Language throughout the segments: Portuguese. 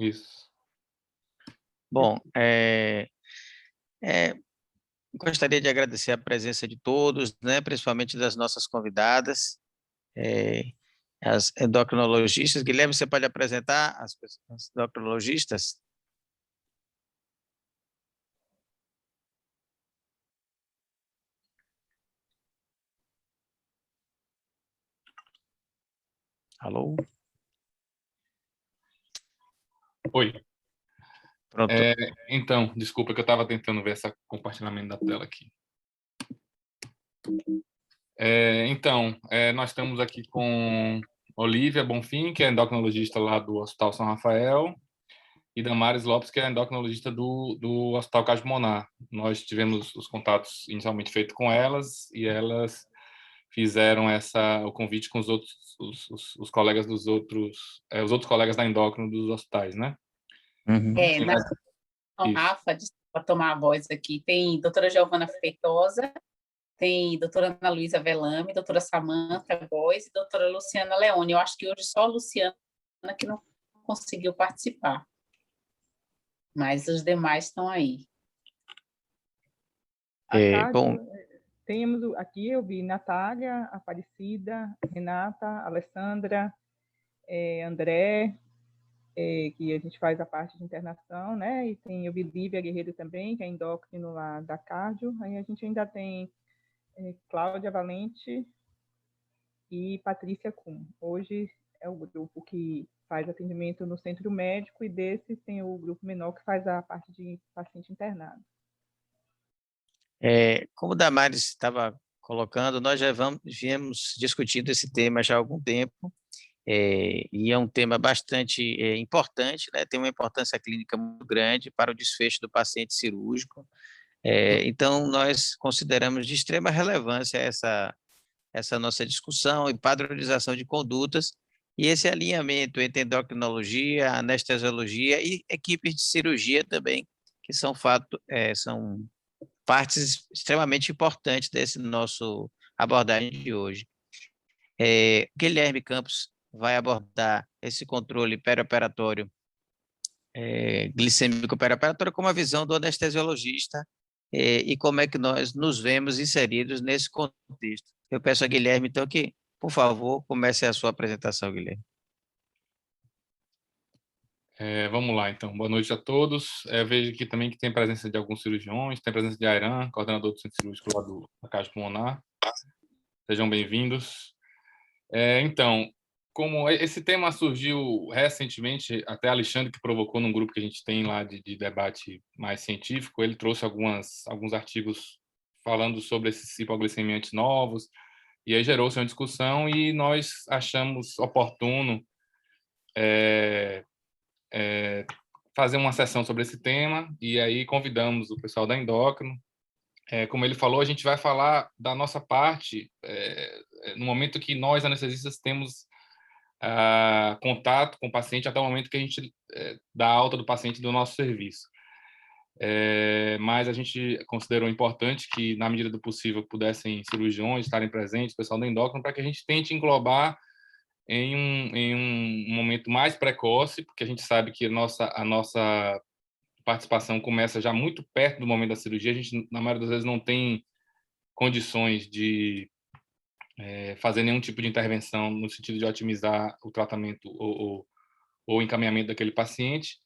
Isso. Bom, é, gostaria de agradecer a presença de todos, né, principalmente das nossas convidadas, é, as endocrinologistas. Guilherme, você pode apresentar as endocrinologistas? Alô? Oi. Pronto. Então, desculpa que eu estava tentando ver esse compartilhamento da tela aqui. Então, nós estamos aqui com Olívia Bonfim, que é endocrinologista lá do Hospital São Rafael, e Damares Lopes, que é endocrinologista do Hospital Cásio Monar. Nós tivemos os contatos inicialmente feitos com elas, e elas fizeram o convite com os colegas dos outros, os outros colegas da endócrino dos hospitais, né? Uhum. Na São Isso. Rafa, para tomar a voz aqui, tem doutora Giovana Feitosa, tem doutora Ana Luísa Velame, doutora Samantha Góes e doutora Luciana Leone. Eu acho que hoje só a Luciana que não conseguiu participar, mas os demais estão aí. Bom, Temos aqui, eu vi Natália, Aparecida, Renata, Alessandra, André, que a gente faz a parte de internação, né? E eu vi Lívia Guerreiro também, que é endócrino lá da Cardio. Aí a gente ainda tem Cláudia Valente e Patrícia Kuhn. Hoje é o grupo que faz atendimento no centro médico, e desses tem o grupo menor que faz a parte de paciente internado. como o Damares estava colocando, nós já viemos discutindo esse tema já há algum tempo, e é um tema bastante importante, né? Tem uma importância clínica muito grande para o desfecho do paciente cirúrgico. Então, nós consideramos de extrema relevância essa nossa discussão e padronização de condutas, e esse alinhamento entre endocrinologia, anestesiologia e equipes de cirurgia também, que são são partes extremamente importantes desse nosso abordagem de hoje. Guilherme Campos vai abordar esse controle perioperatório, glicêmico perioperatório, com a visão do anestesiologista, e como é que nós nos vemos inseridos nesse contexto. Eu peço a Guilherme, então, que, por favor, comece a sua apresentação, Guilherme. Vamos lá, então. Boa noite a todos. Vejo aqui também que tem presença de alguns cirurgiões, tem presença de Airan, coordenador do Centro Cirúrgico lá da Caixa Pulmonar. Sejam bem-vindos. Então, como esse tema surgiu recentemente, até Alexandre, que provocou num grupo que a gente tem lá de debate mais científico, ele trouxe alguns artigos falando sobre esses hipoglicemiantes novos, e aí gerou-se uma discussão, e nós achamos oportuno fazer uma sessão sobre esse tema, e aí convidamos o pessoal da endócrino. Como ele falou, a gente vai falar da nossa parte no momento que nós, anestesistas, temos contato com o paciente, até o momento que a gente dá alta do paciente do nosso serviço. Mas a gente considerou importante que, na medida do possível, pudessem cirurgiões estarem presentes, o pessoal da endócrino, para que a gente tente englobar em um momento mais precoce, porque a gente sabe que a nossa participação começa já muito perto do momento da cirurgia. A gente, na maioria das vezes, não tem condições de fazer nenhum tipo de intervenção no sentido de otimizar o tratamento ou o encaminhamento daquele paciente,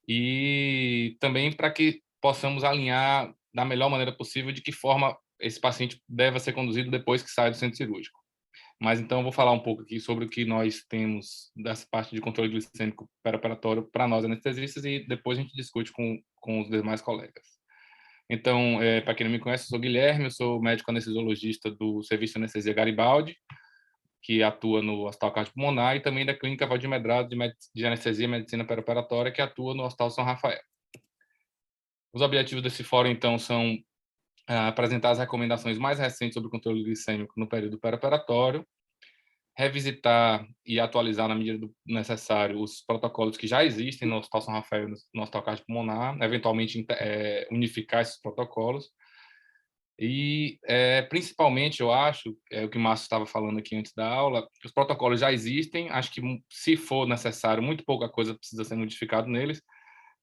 e também para que possamos alinhar da melhor maneira possível de que forma esse paciente deve ser conduzido depois que sai do centro cirúrgico. Mas então eu vou falar um pouco aqui sobre o que nós temos dessa parte de controle glicêmico perioperatório para nós anestesistas, e depois a gente discute com os demais colegas. Então, para quem não me conhece, eu sou Guilherme, eu sou médico anestesiologista do Serviço de Anestesia Garibaldi, que atua no Hospital Cardiopulmonar, e também da Clínica Valdir Medrado de Anestesia e Medicina Perioperatória, que atua no Hospital São Rafael. Os objetivos desse fórum, então, são apresentar as recomendações mais recentes sobre o controle glicêmico no período perioperatório, revisitar e atualizar, na medida do necessário, os protocolos que já existem no Hospital São Rafael e no Hospital Cardiopulmonar, eventualmente unificar esses protocolos, E, principalmente, eu acho, o que o Márcio estava falando aqui antes da aula, os protocolos já existem, acho que, se for necessário, muito pouca coisa precisa ser modificada neles,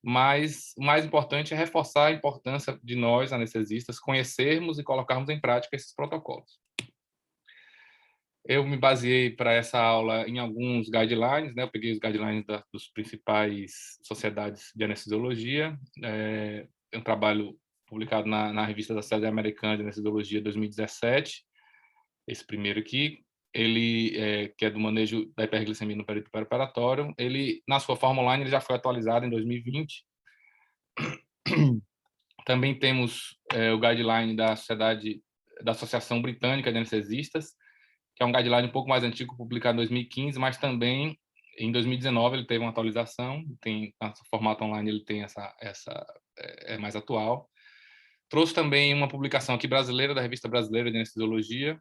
mas o mais importante é reforçar a importância de nós, anestesistas, conhecermos e colocarmos em prática esses protocolos. Eu me baseei para essa aula em alguns guidelines, né? Eu peguei os guidelines dos principais sociedades de anestesiologia. É um trabalho publicado na revista da Sociedade Americana de Anestesiologia 2017, esse primeiro aqui. Ele, que é do manejo da hiperglicemia no período pré-operatório, ele, na sua forma online, ele já foi atualizado em 2020. Também temos o guideline da Associação Britânica de Anestesistas, que é um guideline um pouco mais antigo, publicado em 2015, mas também em 2019 ele teve uma atualização, tem no formato online, ele tem é mais atual. Trouxe também uma publicação aqui brasileira, da Revista Brasileira de Anestesiologia,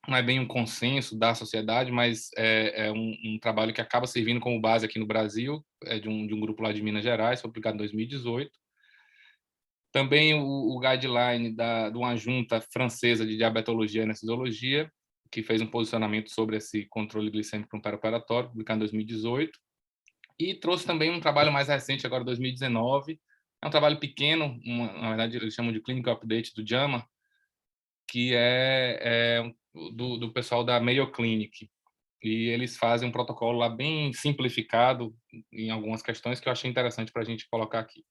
não é bem um consenso da sociedade, mas é um trabalho que acaba servindo como base aqui no Brasil, de um grupo lá de Minas Gerais, foi publicado em 2018. Também o guideline de uma junta francesa de diabetologia e anestesiologia, que fez um posicionamento sobre esse controle glicêmico no pré-operatório, publicado em 2018. E trouxe também um trabalho mais recente, agora 2019. É um trabalho pequeno, na verdade eles chamam de Clinical Update do JAMA, que do pessoal da Mayo Clinic. E eles fazem um protocolo lá bem simplificado em algumas questões que eu achei interessante para a gente colocar aqui.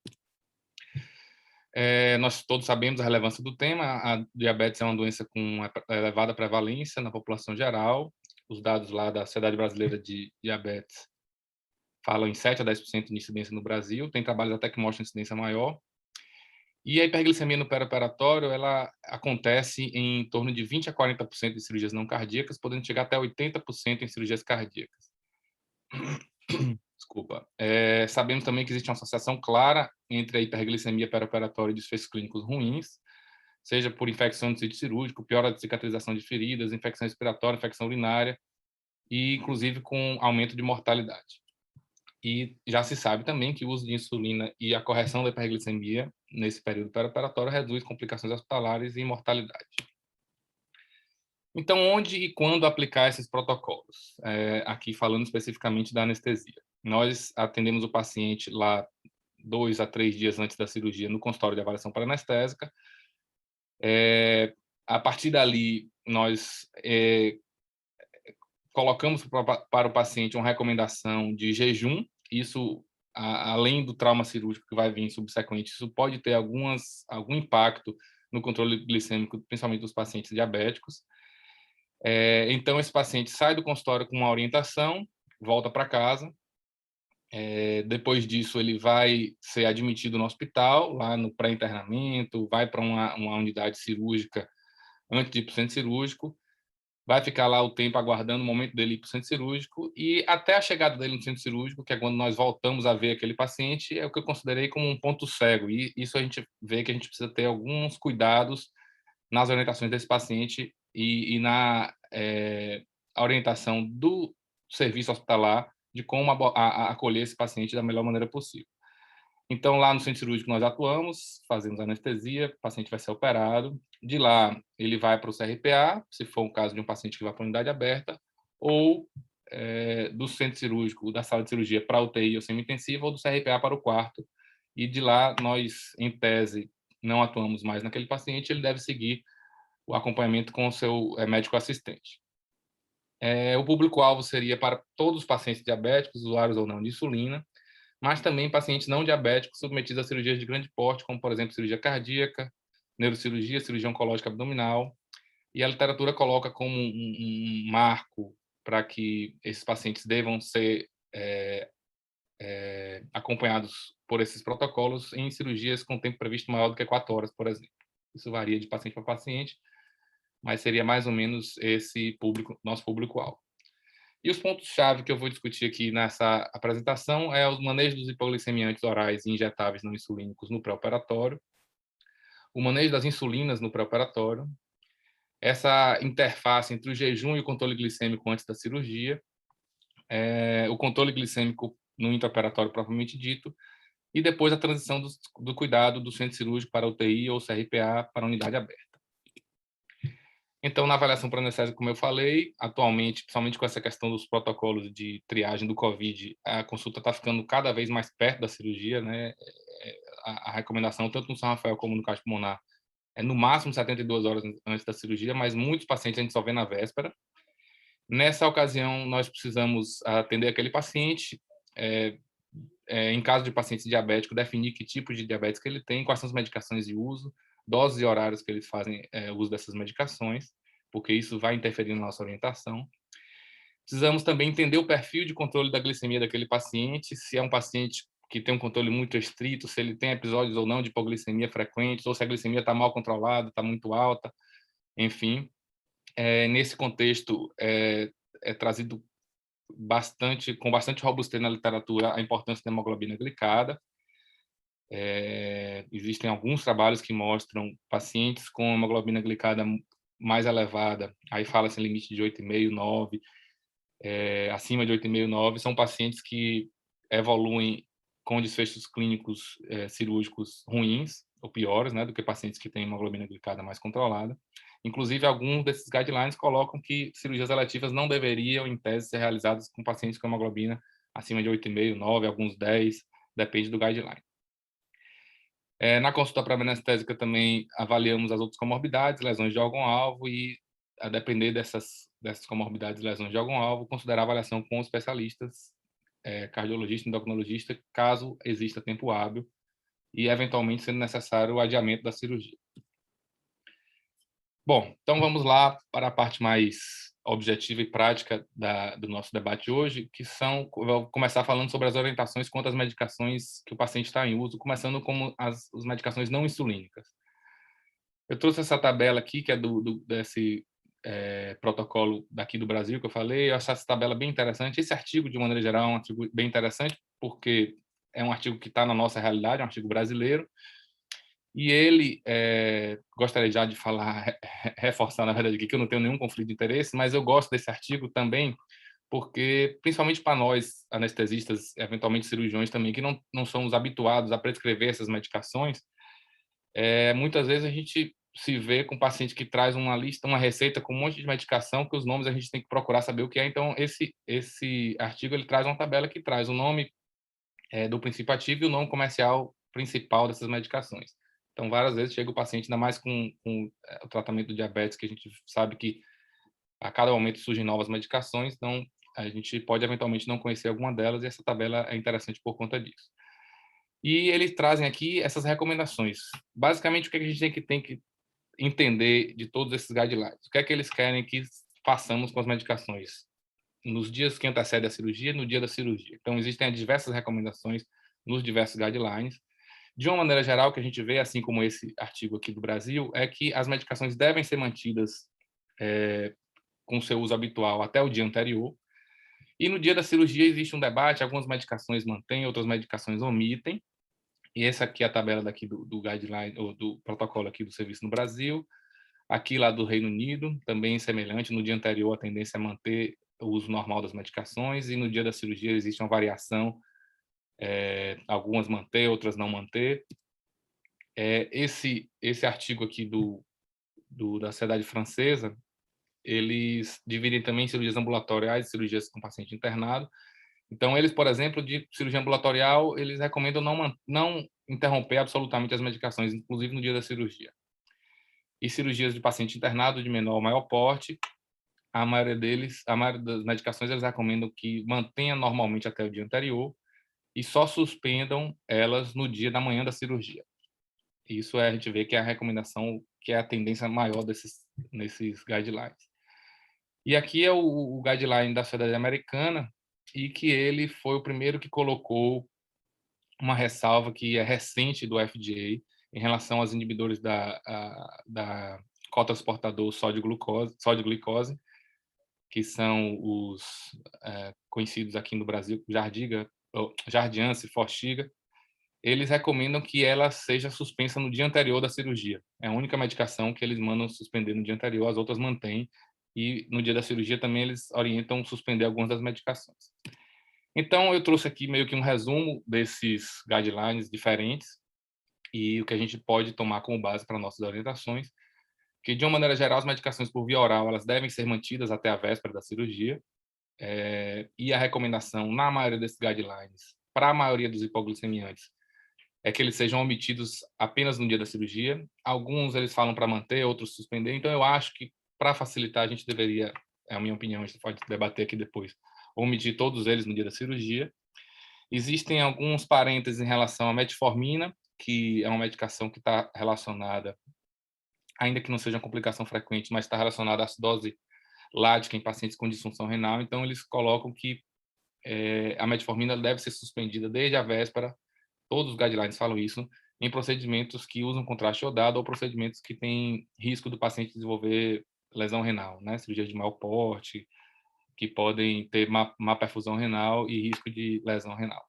Nós todos sabemos a relevância do tema. A diabetes é uma doença com elevada prevalência na população geral. Os dados lá da Sociedade Brasileira de Diabetes falam em 7 a 10% de incidência no Brasil. Tem trabalhos até que mostram incidência maior. E a hiperglicemia no pré-operatório, ela acontece em torno de 20 a 40% de cirurgias não cardíacas, podendo chegar até 80% em cirurgias cardíacas. Desculpa. Sabemos também que existe uma associação clara entre a hiperglicemia pré-operatória e desfechos clínicos ruins, seja por infecção do sítio cirúrgico, piora de cicatrização de feridas, infecção respiratória, infecção urinária, e inclusive com aumento de mortalidade. E já se sabe também que o uso de insulina e a correção da hiperglicemia nesse período pré-operatório reduz complicações hospitalares e mortalidade. Então, onde e quando aplicar esses protocolos? Aqui falando especificamente da anestesia. Nós atendemos o paciente lá 2 a 3 dias antes da cirurgia no consultório de avaliação paranestésica. A partir dali, nós colocamos para o paciente uma recomendação de jejum. Isso, além do trauma cirúrgico que vai vir subsequente, isso pode ter algum impacto no controle glicêmico, principalmente dos pacientes diabéticos. Então, esse paciente sai do consultório com uma orientação, volta para casa. Depois disso, ele vai ser admitido no hospital, lá no pré-internamento, vai para uma unidade cirúrgica antes de ir para o centro cirúrgico, vai ficar lá o tempo aguardando o momento dele ir para o centro cirúrgico, e até a chegada dele no centro cirúrgico, que é quando nós voltamos a ver aquele paciente, é o que eu considerei como um ponto cego, e isso a gente vê que a gente precisa ter alguns cuidados nas orientações desse paciente e na orientação do serviço hospitalar de como acolher esse paciente da melhor maneira possível. Então, lá no centro cirúrgico nós atuamos, fazemos anestesia, o paciente vai ser operado. De lá, ele vai para o CRPA, se for um caso de um paciente que vai para a unidade aberta, ou do centro cirúrgico, da sala de cirurgia para a UTI ou semi-intensiva, ou do CRPA para o quarto. E de lá, nós, em tese, não atuamos mais naquele paciente, ele deve seguir o acompanhamento com o seu médico assistente. O público-alvo seria para todos os pacientes diabéticos, usuários ou não de insulina, mas também pacientes não diabéticos submetidos a cirurgias de grande porte, como, por exemplo, cirurgia cardíaca, neurocirurgia, cirurgia oncológica abdominal. E a literatura coloca como um marco para que esses pacientes devam ser acompanhados por esses protocolos em cirurgias com tempo previsto maior do que 4 horas, por exemplo. Isso varia de paciente para paciente, mas seria mais ou menos esse nosso público-alvo. E os pontos-chave que eu vou discutir aqui nessa apresentação é o manejo dos hipoglicemiantes orais e injetáveis não insulínicos no pré-operatório, o manejo das insulinas no pré-operatório, essa interface entre o jejum e o controle glicêmico antes da cirurgia, o controle glicêmico no intraoperatório propriamente dito, e depois a transição do cuidado do centro cirúrgico para a UTI ou CRPA para a unidade aberta. Então, na avaliação para anestésico, como eu falei, atualmente, principalmente com essa questão dos protocolos de triagem do COVID, a consulta está ficando cada vez mais perto da cirurgia, né? A recomendação, tanto no São Rafael como no caixa pulmonar, é no máximo 72 horas antes da cirurgia, mas muitos pacientes a gente só vê na véspera. Nessa ocasião, nós precisamos atender aquele paciente, em caso de paciente diabético, definir que tipo de diabetes que ele tem, quais são as medicações de uso, doses e horários que eles fazem uso dessas medicações, porque isso vai interferir na nossa orientação. Precisamos também entender o perfil de controle da glicemia daquele paciente, se é um paciente que tem um controle muito estrito, se ele tem episódios ou não de hipoglicemia frequentes, ou se a glicemia está mal controlada, está muito alta, enfim. Nesse contexto, é trazido com bastante robustez na literatura a importância da hemoglobina glicada. Existem alguns trabalhos que mostram pacientes com hemoglobina glicada mais elevada, aí fala-se em limite de 8,5, 9, acima de 8,5, 9, são pacientes que evoluem com desfechos clínicos cirúrgicos ruins, ou piores, né, do que pacientes que têm hemoglobina glicada mais controlada. Inclusive, alguns desses guidelines colocam que cirurgias eletivas não deveriam, em tese, ser realizadas com pacientes com hemoglobina acima de 8,5, 9, alguns 10, depende do guideline. Na consulta prévia anestésica também avaliamos as outras comorbidades, lesões de órgão-alvo e, a depender dessas comorbidades e lesões de órgão-alvo, considerar a avaliação com especialistas, cardiologista, endocrinologista, caso exista tempo hábil e, eventualmente, sendo necessário o adiamento da cirurgia. Bom, então vamos lá para a parte mais objetiva e prática do nosso debate hoje, que são, vou começar falando sobre as orientações quanto às medicações que o paciente está em uso, começando com as medicações não insulínicas. Eu trouxe essa tabela aqui, que é desse protocolo daqui do Brasil, que eu falei. Eu acho essa tabela bem interessante. Esse artigo, de maneira geral, é um artigo bem interessante, porque é um artigo que está na nossa realidade, é um artigo brasileiro, e ele, gostaria já de falar, reforçar, na verdade, aqui, que eu não tenho nenhum conflito de interesse, mas eu gosto desse artigo também, porque, principalmente para nós, anestesistas, eventualmente cirurgiões também, que não somos habituados a prescrever essas medicações, muitas vezes a gente se vê com um paciente que traz uma lista, uma receita com um monte de medicação, que os nomes a gente tem que procurar saber o que é. Então, esse artigo ele traz uma tabela que traz o nome do princípio ativo e o nome comercial principal dessas medicações. Então, várias vezes chega o paciente, ainda mais com o tratamento do diabetes, que a gente sabe que a cada momento surgem novas medicações, então a gente pode eventualmente não conhecer alguma delas, e essa tabela é interessante por conta disso. E eles trazem aqui essas recomendações. Basicamente, o que a gente tem que entender de todos esses guidelines? O que é que eles querem que façamos com as medicações nos dias que antecedem a cirurgia, no dia da cirurgia? Então, existem diversas recomendações nos diversos guidelines. De uma maneira geral, o que a gente vê, assim como esse artigo aqui do Brasil, é que as medicações devem ser mantidas com seu uso habitual até o dia anterior. E no dia da cirurgia existe um debate, algumas medicações mantêm, outras medicações omitem. E essa aqui é a tabela daqui do guideline, ou do protocolo aqui do serviço no Brasil. Aqui lá do Reino Unido, também semelhante, no dia anterior a tendência é manter o uso normal das medicações, e no dia da cirurgia existe uma variação, algumas manter, outras não manter. Esse artigo aqui da Sociedade Francesa, eles dividem também cirurgias ambulatoriais e cirurgias com paciente internado. Então, eles, por exemplo, de cirurgia ambulatorial, eles recomendam não interromper absolutamente as medicações, inclusive no dia da cirurgia. E cirurgias de paciente internado de menor ou maior porte, a maioria das medicações, eles recomendam que mantenha normalmente até o dia anterior e só suspendam elas no dia da manhã da cirurgia. Isso a gente vê que é a recomendação, que é a tendência maior nesses guidelines. E aqui é o guideline da Sociedade Americana, e que ele foi o primeiro que colocou uma ressalva que é recente do FDA em relação aos inibidores da cotransportador sódio-glicose, que são os conhecidos aqui no Brasil, Jardiance e Forxiga. Eles recomendam que ela seja suspensa no dia anterior da cirurgia. É a única medicação que eles mandam suspender no dia anterior, as outras mantêm, e no dia da cirurgia também eles orientam suspender algumas das medicações. Então, eu trouxe aqui meio que um resumo desses guidelines diferentes e o que a gente pode tomar como base para nossas orientações, que, de uma maneira geral, as medicações por via oral elas devem ser mantidas até a véspera da cirurgia, e a recomendação, na maioria desses guidelines, para a maioria dos hipoglicemiantes, é que eles sejam omitidos apenas no dia da cirurgia. Alguns eles falam para manter, outros suspender. Então, eu acho que, para facilitar, a gente deveria, é a minha opinião, a gente pode debater aqui depois, omitir todos eles no dia da cirurgia. Existem alguns parênteses em relação à metformina, que é uma medicação que está relacionada, ainda que não seja uma complicação frequente, mas está relacionada à acidose lática em pacientes com disfunção renal. Então, eles colocam que a metformina deve ser suspendida desde a véspera. Todos os guidelines falam isso, em procedimentos que usam contraste iodado ou procedimentos que têm risco do paciente desenvolver lesão renal, né? Cirurgia de maior porte, que podem ter má perfusão renal e risco de lesão renal.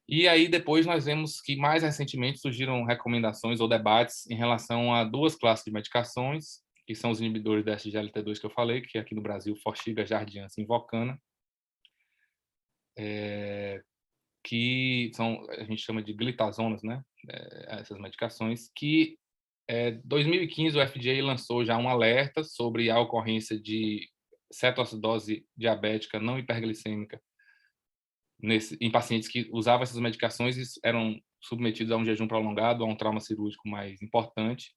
E aí, depois, nós vemos que, mais recentemente, surgiram recomendações ou debates em relação a duas classes de medicações, que são os inibidores da SGLT2 que eu falei, que aqui no Brasil, Forxiga, Jardiance e Invokana, que são, a gente chama de glitazonas, né? Essas medicações, que em 2015 o FDA lançou já um alerta sobre a ocorrência de cetoacidose diabética não hiperglicêmica em pacientes que usavam essas medicações e eram submetidos a um jejum prolongado, a um trauma cirúrgico mais importante.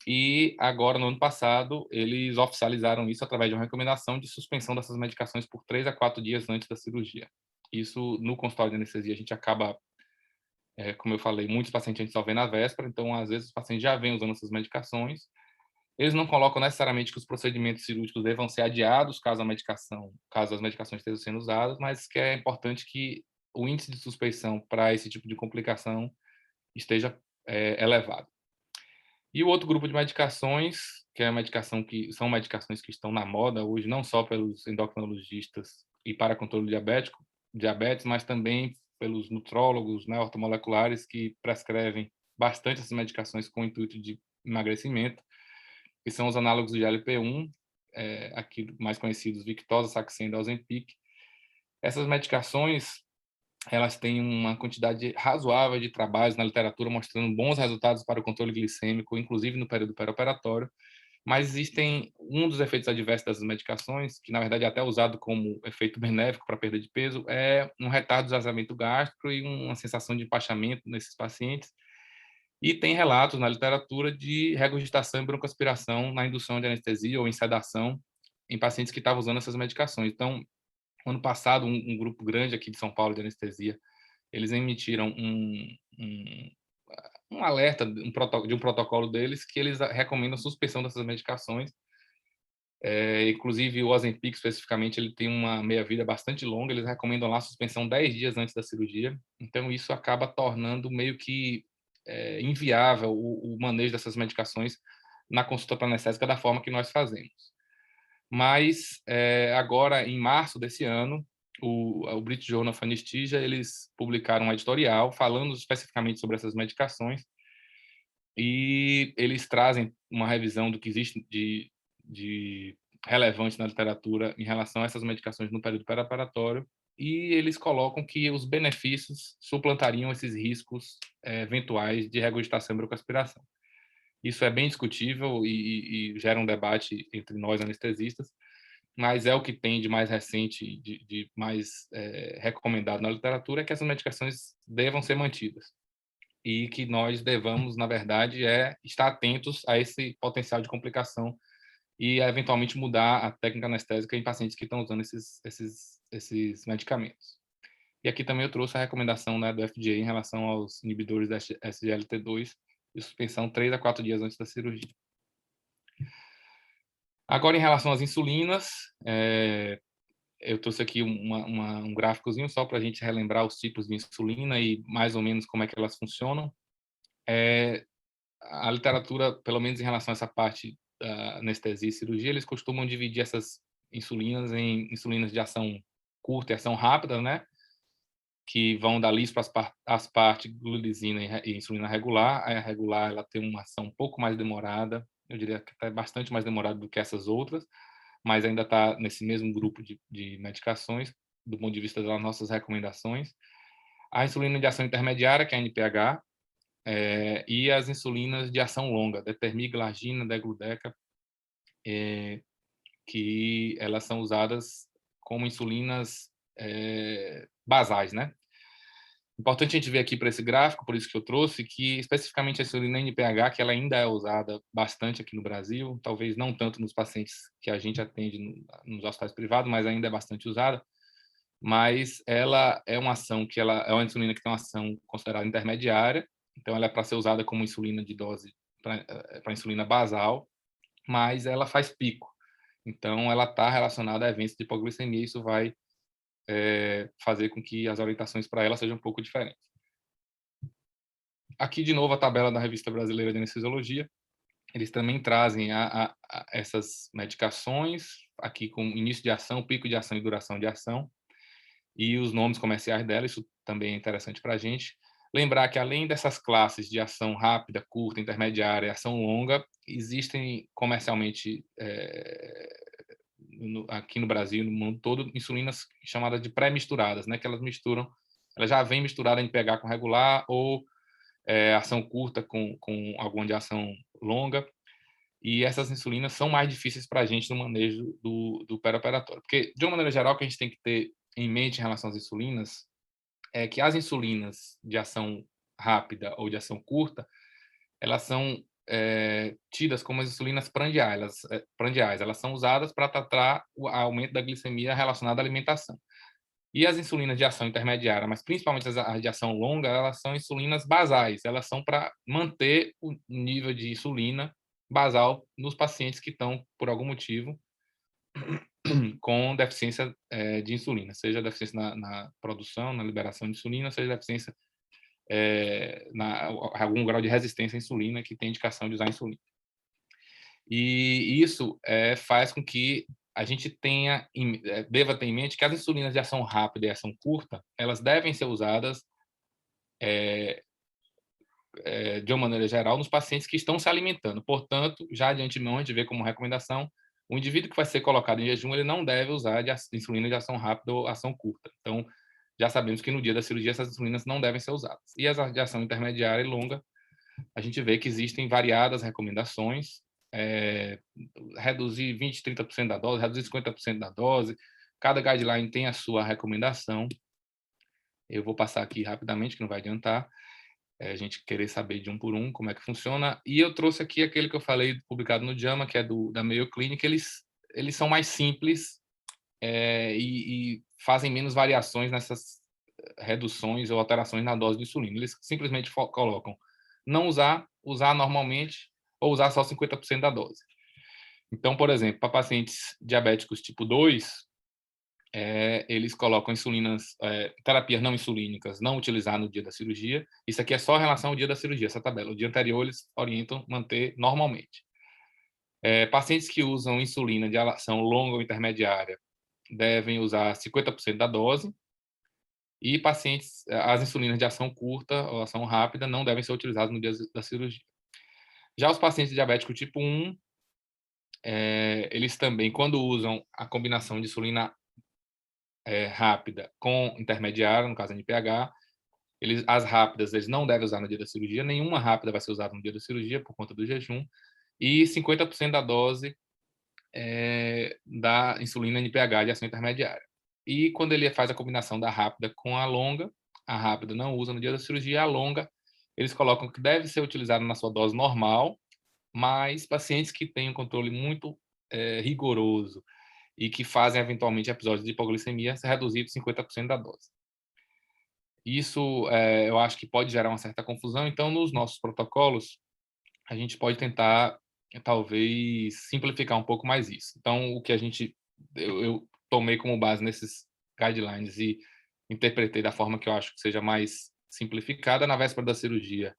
E agora, no ano passado, eles oficializaram isso através de uma recomendação de suspensão dessas medicações por 3 a 4 dias antes da cirurgia. Isso, no consultório de anestesia, a gente acaba, como eu falei, muitos pacientes a gente só vê na véspera, então, às vezes, os pacientes já vêm usando essas medicações. Eles não colocam necessariamente que os procedimentos cirúrgicos devam ser adiados caso as medicações estejam sendo usadas, mas que é importante que o índice de suspeição para esse tipo de complicação esteja elevado. E o outro grupo de medicações, que é a medicação que são medicações que estão na moda hoje, não só pelos endocrinologistas e para controle diabetes, mas também pelos nutrólogos, né, ortomoleculares, que prescrevem bastante essas medicações com o intuito de emagrecimento, que são os análogos do GLP-1, aqui mais conhecidos, Victoza, Saxenda, Ozempic. Essas medicações, elas têm uma quantidade razoável de trabalhos na literatura mostrando bons resultados para o controle glicêmico, inclusive no período pré-operatório, mas existem um dos efeitos adversos dessas medicações, que na verdade é até usado como efeito benéfico para perda de peso, é um retardo do esvaziamento gástrico e uma sensação de empachamento nesses pacientes. E tem relatos na literatura de regurgitação e broncoaspiração na indução de anestesia ou em sedação em pacientes que estavam usando essas medicações. Então, ano passado, um grupo grande aqui de São Paulo de anestesia, eles emitiram um alerta de um protocolo deles que eles recomendam a suspensão dessas medicações. Inclusive, o Ozempic, especificamente, ele tem uma meia-vida bastante longa, eles recomendam lá a suspensão 10 dias antes da cirurgia. Então, isso acaba tornando meio que inviável o manejo dessas medicações na consulta anestésica da forma que nós fazemos. Mas, agora, em março desse ano, o British Journal of Anesthesia, eles publicaram um editorial falando especificamente sobre essas medicações e eles trazem uma revisão do que existe de relevante na literatura em relação a essas medicações no período pré-operatório, e eles colocam que os benefícios suplantariam esses riscos eventuais de regurgitação e broncoaspiração. Isso é bem discutível e gera um debate entre nós anestesistas, mas é o que tem de mais recente, de mais recomendado na literatura, é que essas medicações devam ser mantidas e que nós devamos, na verdade, estar atentos a esse potencial de complicação e, eventualmente, mudar a técnica anestésica em pacientes que estão usando esses medicamentos. E aqui também eu trouxe a recomendação, né, do FDA em relação aos inibidores da SGLT2 de suspensão 3 a 4 dias antes da cirurgia. Agora, em relação às insulinas, eu trouxe aqui um gráficozinho só para a gente relembrar os tipos de insulina e mais ou menos como é que elas funcionam. A literatura, pelo menos em relação a essa parte da anestesia e cirurgia, eles costumam dividir essas insulinas em insulinas de ação curta e ação rápida, né? Que vão da lis para as partes glutizina e insulina regular. A regular ela tem uma ação um pouco mais demorada, eu diria que é bastante mais demorada do que essas outras, mas ainda está nesse mesmo grupo de medicações, do ponto de vista das nossas recomendações. A insulina de ação intermediária, que é a NPH, e as insulinas de ação longa, Determi, Glargina, Degludeca, que elas são usadas como insulinas basais, né? Importante a gente ver aqui para esse gráfico, por isso que eu trouxe, que especificamente a insulina NPH, que ela ainda é usada bastante aqui no Brasil, talvez não tanto nos pacientes que a gente atende nos hospitais privados, mas ainda é bastante usada. Mas ela é uma ação que ela é uma insulina que tem uma ação considerada intermediária, então ela é para ser usada como insulina de dose para insulina basal, mas ela faz pico. Então ela está relacionada a eventos de hipoglicemia, e isso vai fazer com que as orientações para ela sejam um pouco diferentes. Aqui, de novo, a tabela da Revista Brasileira de Anestesiologia. Eles também trazem essas medicações, aqui com início de ação, pico de ação e duração de ação, e os nomes comerciais dela, isso também é interessante para a gente. Lembrar que, além dessas classes de ação rápida, curta, intermediária e ação longa, existem comercialmente aqui no Brasil, no mundo todo, insulinas chamadas de pré-misturadas, né? Que elas misturam, elas já vêm misturada em PH com regular ou ação curta com alguma de ação longa. E essas insulinas são mais difíceis para a gente no manejo do perioperatório. Porque, de uma maneira geral, o que a gente tem que ter em mente em relação às insulinas é que as insulinas de ação rápida ou de ação curta, elas são tidas como as insulinas prandiais. Elas são usadas para tratar o aumento da glicemia relacionada à alimentação. E as insulinas de ação intermediária, mas principalmente as de ação longa, elas são insulinas basais. Elas são para manter o nível de insulina basal nos pacientes que estão, por algum motivo, com deficiência de insulina, seja deficiência na produção, na liberação de insulina, seja deficiência algum grau de resistência à insulina que tem indicação de usar insulina. E isso faz com que a gente deva ter em mente que as insulinas de ação rápida e ação curta, elas devem ser usadas de uma maneira geral nos pacientes que estão se alimentando. Portanto, já de antemão, a gente vê como recomendação, o indivíduo que vai ser colocado em jejum, ele não deve usar insulina de ação rápida ou ação curta. Então, já sabemos que no dia da cirurgia essas insulinas não devem ser usadas. E as de ação intermediária e longa, a gente vê que existem variadas recomendações, reduzir 20%, 30% da dose, reduzir 50% da dose. Cada guideline tem a sua recomendação. Eu vou passar aqui rapidamente, que não vai adiantar. A gente querer saber de um por um como é que funciona. E eu trouxe aqui aquele que eu falei, publicado no JAMA, que é da Mayo Clinic. Eles são mais simples e fazem menos variações nessas reduções ou alterações na dose de insulina. Eles simplesmente colocam não usar normalmente ou usar só 50% da dose. Então, por exemplo, para pacientes diabéticos tipo 2, eles colocam insulinas, terapias não insulínicas, não utilizar no dia da cirurgia. Isso aqui é só em relação ao dia da cirurgia, essa tabela. O dia anterior eles orientam manter normalmente. Pacientes que usam insulina de ação longa ou intermediária devem usar 50% da dose. E pacientes, as insulinas de ação curta ou ação rápida não devem ser utilizadas no dia da cirurgia. Já os pacientes diabéticos tipo 1, eles também, quando usam a combinação de insulina rápida com intermediária, no caso NPH, as rápidas eles não devem usar no dia da cirurgia, nenhuma rápida vai ser usada no dia da cirurgia por conta do jejum, e 50% da dose da insulina NPH de ação intermediária. E quando ele faz a combinação da rápida com a longa, a rápida não usa no dia da cirurgia, a longa eles colocam que deve ser utilizada na sua dose normal, mas pacientes que têm um controle muito rigoroso e que fazem eventualmente episódios de hipoglicemia, se reduzir para 50% da dose. Isso eu acho que pode gerar uma certa confusão, então nos nossos protocolos a gente pode tentar talvez simplificar um pouco mais isso. Então o que eu tomei como base nesses guidelines e interpretei da forma que eu acho que seja mais simplificada, na véspera da cirurgia,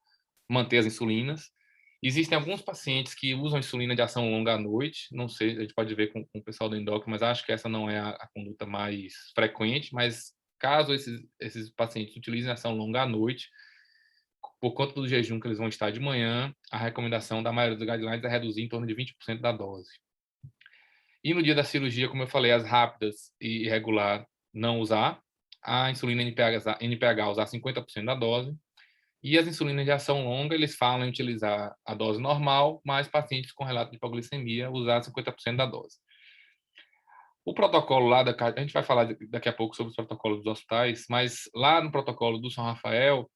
manter as insulinas. Existem alguns pacientes que usam insulina de ação longa à noite, não sei, a gente pode ver com o pessoal do endócrino, mas acho que essa não é a conduta mais frequente, mas caso esses pacientes utilizem ação longa à noite, por conta do jejum que eles vão estar de manhã, a recomendação da maioria dos guidelines é reduzir em torno de 20% da dose. E no dia da cirurgia, como eu falei, as rápidas e irregular não usar, a insulina NPH usar 50% da dose, E as insulinas de ação longa, eles falam em utilizar a dose normal, mas pacientes com relato de hipoglicemia usar 50% da dose. O protocolo lá, a gente vai falar daqui a pouco sobre os protocolos dos hospitais, mas lá no protocolo do São Rafael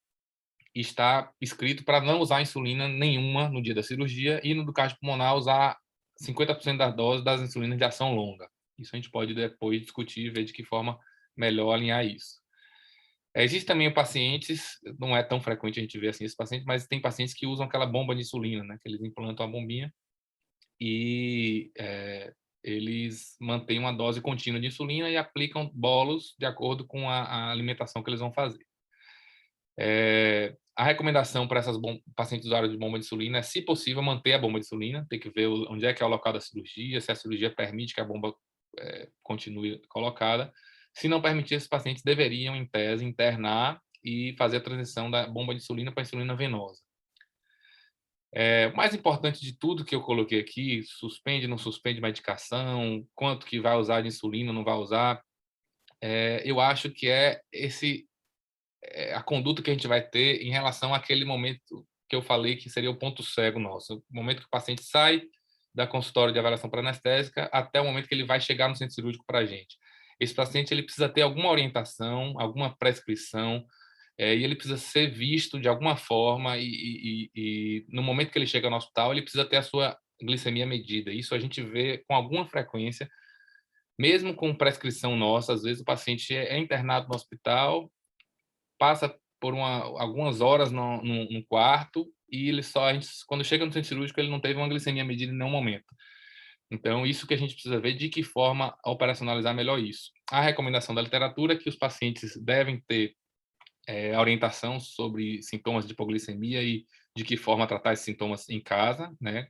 está escrito para não usar insulina nenhuma no dia da cirurgia e no do cardiopulmonar usar 50% da dose das insulinas de ação longa. Isso a gente pode depois discutir e ver de que forma melhor alinhar isso. Existem também pacientes, não é tão frequente a gente ver assim esses pacientes, mas tem pacientes que usam aquela bomba de insulina, né? Que eles implantam a bombinha e eles mantêm uma dose contínua de insulina e aplicam bolos de acordo com a alimentação que eles vão fazer. A recomendação para esses pacientes usuários de bomba de insulina é, se possível, manter a bomba de insulina, tem que ver onde é que é o local da cirurgia, se a cirurgia permite que a bomba continue colocada. Se não permitir, esses pacientes deveriam, em tese, internar e fazer a transição da bomba de insulina para a insulina venosa. O mais importante de tudo que eu coloquei aqui, suspende, não suspende medicação, quanto que vai usar de insulina, não vai usar, eu acho que a conduta que a gente vai ter em relação àquele momento que eu falei que seria o ponto cego nosso, o momento que o paciente sai da consultório de avaliação pré-anestésica até o momento que ele vai chegar no centro cirúrgico para a gente. Esse paciente ele precisa ter alguma orientação, alguma prescrição, e ele precisa ser visto de alguma forma e no momento que ele chega no hospital, ele precisa ter a sua glicemia medida. Isso a gente vê com alguma frequência, mesmo com prescrição nossa. Às vezes o paciente é internado no hospital, passa por algumas horas no quarto e quando chega no centro cirúrgico, ele não teve uma glicemia medida em nenhum momento. Então, isso que a gente precisa ver, de que forma operacionalizar melhor isso. A recomendação da literatura é que os pacientes devem ter a orientação sobre sintomas de hipoglicemia e de que forma tratar esses sintomas em casa, né?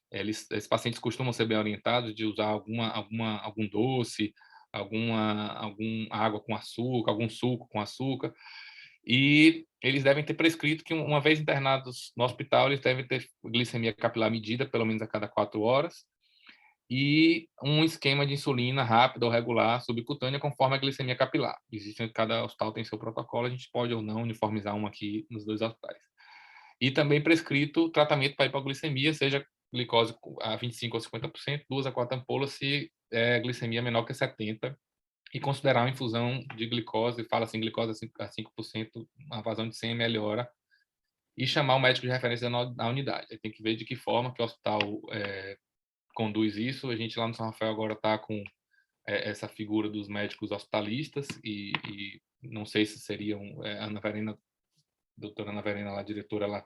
Esses pacientes costumam ser bem orientados de usar algum doce, alguma água com açúcar, algum suco com açúcar, e eles devem ter prescrito que, uma vez internados no hospital, eles devem ter glicemia capilar medida pelo menos a cada 4 horas, e um esquema de insulina rápida ou regular subcutânea conforme a glicemia capilar. Cada hospital tem seu protocolo, a gente pode ou não uniformizar um aqui nos 2 hospitais. E também prescrito tratamento para hipoglicemia, seja glicose a 25% ou 50%, 2 a 4 ampolas se é glicemia menor que 70%, e considerar uma infusão de glicose, fala assim, glicose a 5%, uma vazão de 100 ml hora, e chamar o médico de referência na unidade. Aí tem que ver de que forma que o hospital conduz isso. A gente lá no São Rafael agora está com essa figura dos médicos hospitalistas e não sei se seriam a Ana Verena, doutora Ana Verena, lá, diretora,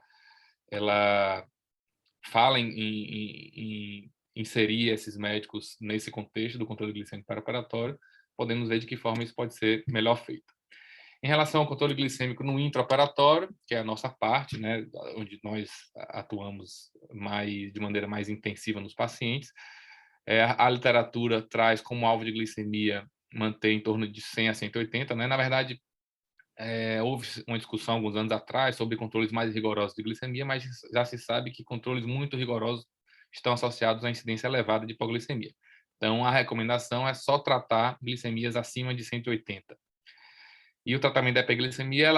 ela fala em inserir esses médicos nesse contexto do controle glicêmico pré-operatório. Podemos ver de que forma isso pode ser melhor feito. Em relação ao controle glicêmico no intraoperatório, que é a nossa parte, né, onde nós atuamos de maneira mais intensiva nos pacientes, a literatura traz como alvo de glicemia manter em torno de 100 a 180, né? Na verdade, houve uma discussão alguns anos atrás sobre controles mais rigorosos de glicemia, mas já se sabe que controles muito rigorosos estão associados à incidência elevada de hipoglicemia. Então, a recomendação é só tratar glicemias acima de 180. E o tratamento da hiperglicemia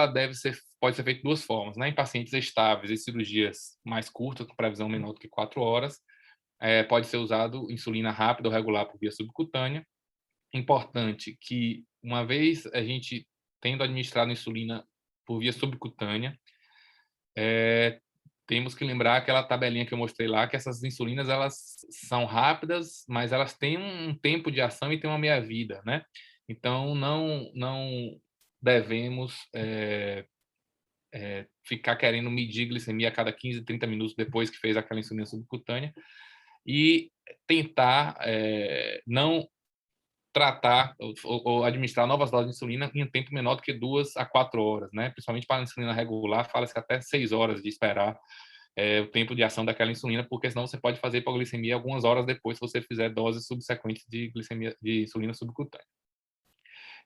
pode ser feito de 2 formas, né? Em pacientes estáveis e cirurgias mais curtas, com previsão menor do que 4 horas, pode ser usado insulina rápida ou regular por via subcutânea. Importante que, uma vez a gente tendo administrado insulina por via subcutânea, temos que lembrar aquela tabelinha que eu mostrei lá, que essas insulinas elas são rápidas, mas elas têm um tempo de ação e têm uma meia-vida, né? Então, não devemos ficar querendo medir glicemia a cada 15, 30 minutos depois que fez aquela insulina subcutânea e tentar não tratar ou administrar novas doses de insulina em um tempo menor do que 2 a 4 horas, né? Principalmente para a insulina regular, fala-se até 6 horas de esperar o tempo de ação daquela insulina, porque senão você pode fazer hipoglicemia algumas horas depois se você fizer doses subsequentes de insulina subcutânea.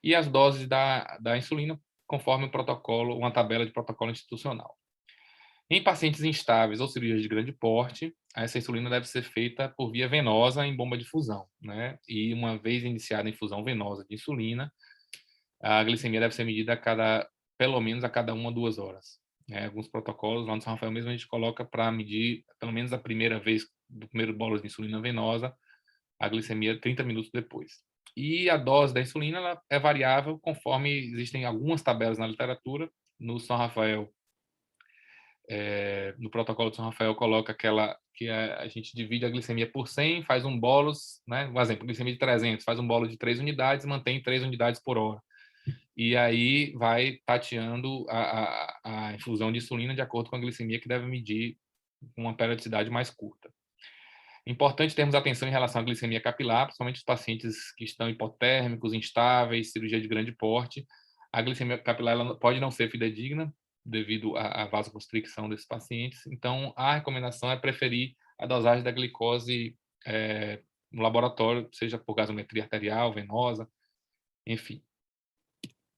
E as doses da insulina, conforme o protocolo, uma tabela de protocolo institucional. Em pacientes instáveis ou cirurgias de grande porte, essa insulina deve ser feita por via venosa em bomba de infusão, né? E uma vez iniciada a infusão venosa de insulina, a glicemia deve ser medida pelo menos a cada 1 a 2 horas. Alguns protocolos, lá no São Rafael mesmo, a gente coloca para medir, pelo menos a primeira vez, do primeiro bolus de insulina venosa, a glicemia 30 minutos depois. E a dose da insulina ela é variável conforme existem algumas tabelas na literatura. No São Rafael, no protocolo de São Rafael, coloca aquela que a gente divide a glicemia por 100, faz um bolus, né? Um exemplo, glicemia de 300, faz um bolus de 3 unidades, mantém 3 unidades por hora. E aí vai tateando a infusão de insulina de acordo com a glicemia que deve medir com uma periodicidade mais curta. Importante termos atenção em relação à glicemia capilar, principalmente os pacientes que estão hipotérmicos, instáveis, cirurgia de grande porte. A glicemia capilar ela pode não ser fidedigna devido à vasoconstricção desses pacientes. Então, a recomendação é preferir a dosagem da glicose no laboratório, seja por gasometria arterial, venosa, enfim.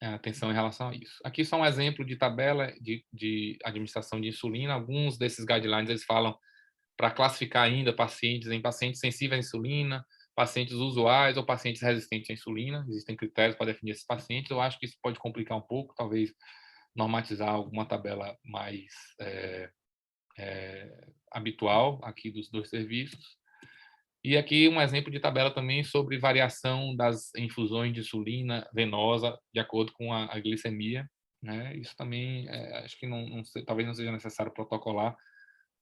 Atenção em relação a isso. Aqui só um exemplo de tabela de administração de insulina. Alguns desses guidelines eles falam para classificar ainda pacientes em pacientes sensíveis à insulina, pacientes usuais ou pacientes resistentes à insulina. Existem critérios para definir esses pacientes. Eu acho que isso pode complicar um pouco, talvez normatizar alguma tabela mais habitual aqui dos dois serviços. E aqui um exemplo de tabela também sobre variação das infusões de insulina venosa de acordo com a glicemia, né? Isso também acho que talvez não seja necessário protocolar,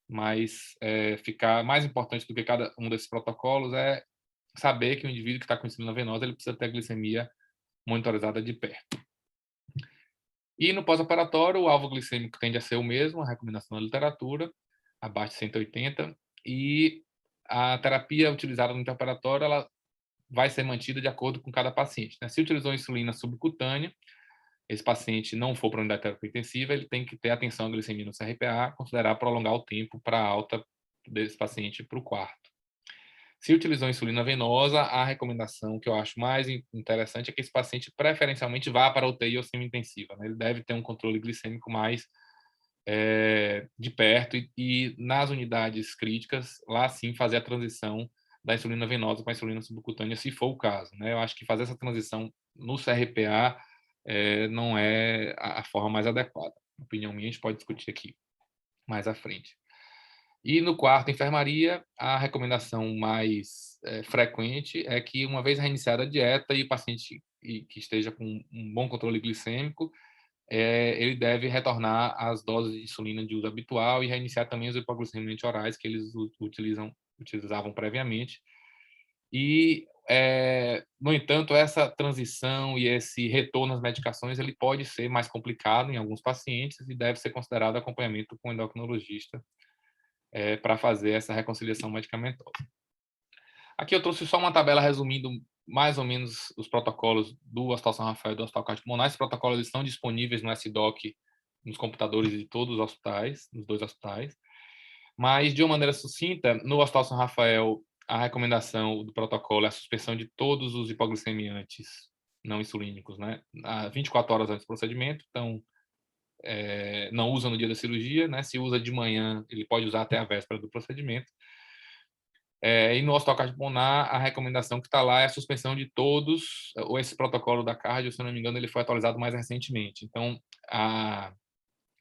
mas ficar mais importante do que cada um desses protocolos é saber que o indivíduo que está com insulina venosa ele precisa ter a glicemia monitorizada de perto. E no pós-operatório, o alvo glicêmico tende a ser o mesmo, a recomendação da literatura, abaixo de 180, e a terapia utilizada no intraoperatório ela vai ser mantida de acordo com cada paciente, né? Se utilizou insulina subcutânea, esse paciente não for para a unidade de terapia intensiva, ele tem que ter atenção à glicemia no CRPA, considerar prolongar o tempo para a alta desse paciente para o quarto. Se utilizou insulina venosa, a recomendação que eu acho mais interessante é que esse paciente preferencialmente vá para a UTI ou semi-intensiva, né? Ele deve ter um controle glicêmico mais de perto e nas unidades críticas, lá sim fazer a transição da insulina venosa para a insulina subcutânea, se for o caso, né? Eu acho que fazer essa transição no CRPA não é a forma mais adequada. Opinião minha, a gente pode discutir aqui mais à frente. E no quarto, enfermaria, a recomendação mais frequente é que, uma vez reiniciada a dieta e o paciente que esteja com um bom controle glicêmico, ele deve retornar às doses de insulina de uso habitual e reiniciar também os hipoglicemiantes orais que eles utilizavam previamente. E, no entanto, essa transição e esse retorno às medicações ele pode ser mais complicado em alguns pacientes e deve ser considerado acompanhamento com o endocrinologista para fazer essa reconciliação medicamentosa. Aqui eu trouxe só uma tabela resumindo mais ou menos os protocolos do Hospital São Rafael e do Hospital Cândido Pulmonar. Esses protocolos estão disponíveis no SDoc, nos computadores de todos os hospitais, nos dois hospitais. Mas, de uma maneira sucinta, no Hospital São Rafael, a recomendação do protocolo é a suspensão de todos os hipoglicemiantes não insulínicos, né? 24 horas antes do procedimento. Então, não usa no dia da cirurgia, né? Se usa de manhã, ele pode usar até a véspera do procedimento. E no Hospital Cândido Pulmonar, a recomendação que está lá é a suspensão de todos, ou esse protocolo da cardio, se eu não me engano, ele foi atualizado mais recentemente. Então,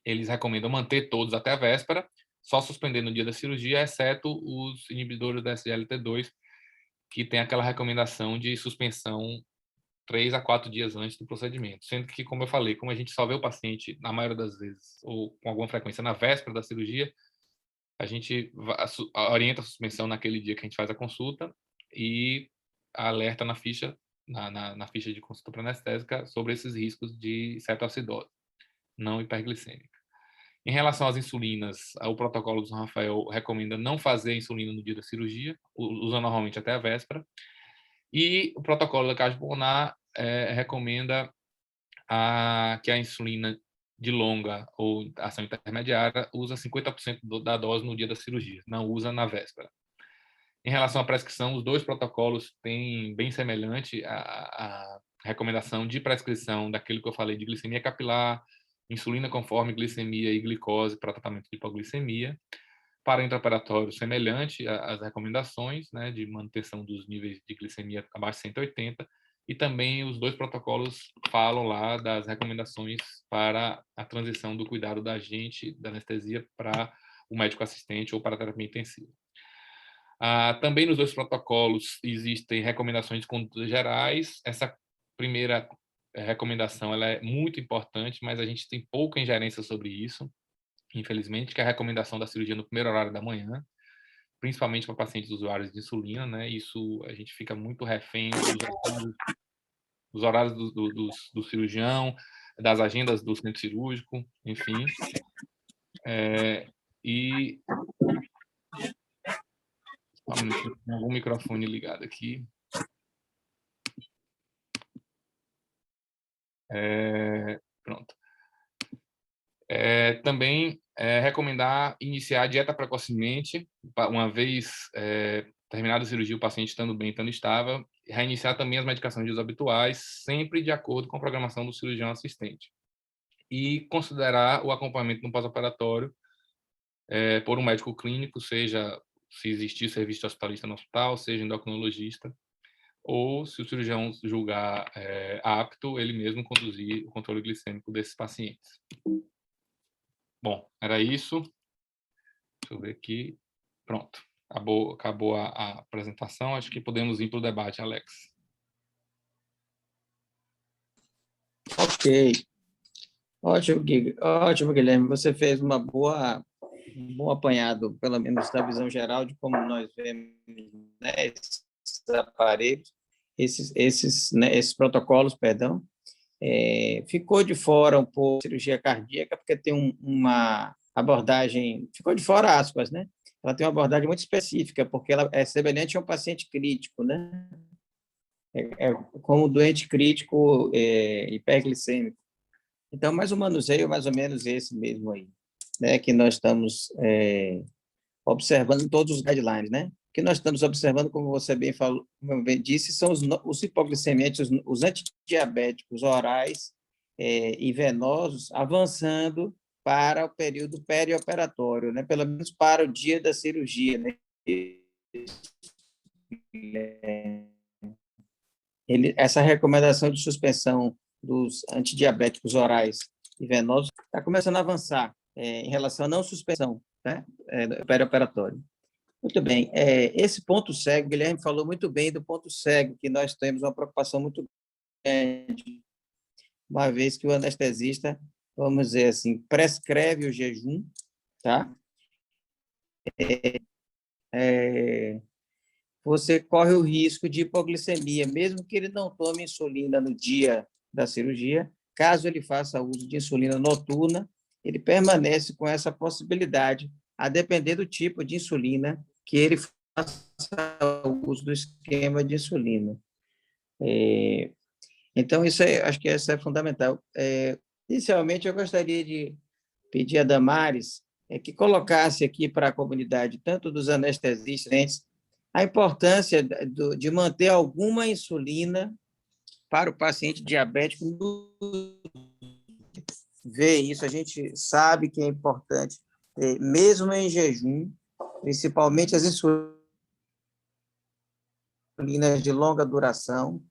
eles recomendam manter todos até a véspera, só suspender no dia da cirurgia, exceto os inibidores da SGLT2, que tem aquela recomendação de suspensão 3 a 4 dias antes do procedimento. Sendo que, como eu falei, como a gente só vê o paciente, na maioria das vezes, ou com alguma frequência, na véspera da cirurgia, a gente orienta a suspensão naquele dia que a gente faz a consulta e alerta na ficha, na ficha de consulta pré-anestésica sobre esses riscos de cetoacidose não hiperglicêmica. Em relação às insulinas, o protocolo do São Rafael recomenda não fazer insulina no dia da cirurgia, usa normalmente até a véspera. E o protocolo da Cândido Pulmonar recomenda que a insulina de longa ou ação intermediária usa 50% da dose no dia da cirurgia, não usa na véspera. Em relação à prescrição, os dois protocolos têm bem semelhante a recomendação de prescrição daquilo que eu falei de glicemia capilar, insulina conforme glicemia e glicose para tratamento de hipoglicemia. Para intraoperatório, semelhante às recomendações, né, de manutenção dos níveis de glicemia abaixo de 180, E também os 2 protocolos falam lá das recomendações para a transição do cuidado da gente, da anestesia, para o médico assistente ou para a terapia intensiva. Também nos 2 protocolos existem recomendações de condutas gerais. Essa primeira recomendação ela é muito importante, mas a gente tem pouca ingerência sobre isso, infelizmente, que é a recomendação da cirurgia no primeiro horário da manhã, principalmente para pacientes usuários de insulina, né? Isso a gente fica muito refém dos horários do cirurgião, das agendas do centro cirúrgico, enfim. E tem algum microfone ligado aqui. Pronto. Também recomendar iniciar a dieta precocemente, uma vez terminada a cirurgia, o paciente estando bem, estando estável, reiniciar também as medicações de uso habituais, sempre de acordo com a programação do cirurgião assistente. E considerar o acompanhamento no pós-operatório por um médico clínico, seja se existir serviço hospitalista no hospital, seja endocrinologista, ou se o cirurgião julgar apto, ele mesmo conduzir o controle glicêmico desses pacientes. Bom, era isso. Deixa eu ver aqui. Pronto. Acabou a apresentação. Acho que podemos ir para o debate, Alex. Ok. Ótimo, Guilherme. Você fez um bom apanhado, pelo menos da visão geral, de como nós vemos, né, esses aparelhos, esses protocolos, perdão. Ficou de fora um pouco a cirurgia cardíaca, porque tem uma abordagem, ficou de fora aspas, né? Ela tem uma abordagem muito específica, porque ela é semelhante a um paciente crítico, né? Como doente crítico hiperglicêmico. Então, mas o manuseio é mais ou menos esse mesmo aí, né? Que nós estamos observando em todos os guidelines, né? O que nós estamos observando, como você bem falou, como bem disse, são os hipoglicemiantes, os antidiabéticos orais e venosos avançando para o período perioperatório, né? Pelo menos para o dia da cirurgia, né? Essa recomendação de suspensão dos antidiabéticos orais e venosos está começando a avançar em relação à não suspensão, né? Perioperatório. Muito bem. Esse ponto cego, Guilherme falou muito bem do ponto cego, que nós temos uma preocupação muito grande, uma vez que o anestesista, vamos dizer assim, prescreve o jejum, tá? Você corre o risco de hipoglicemia, mesmo que ele não tome insulina no dia da cirurgia, caso ele faça uso de insulina noturna, ele permanece com essa possibilidade, a depender do tipo de insulina que ele faça uso do esquema de insulina. Então, acho que isso é fundamental. Inicialmente, eu gostaria de pedir a Damares que colocasse aqui para a comunidade, tanto dos anestesistas, a importância de manter alguma insulina para o paciente diabético. Ver isso, a gente sabe que é importante, mesmo em jejum, principalmente as insulinas de longa duração,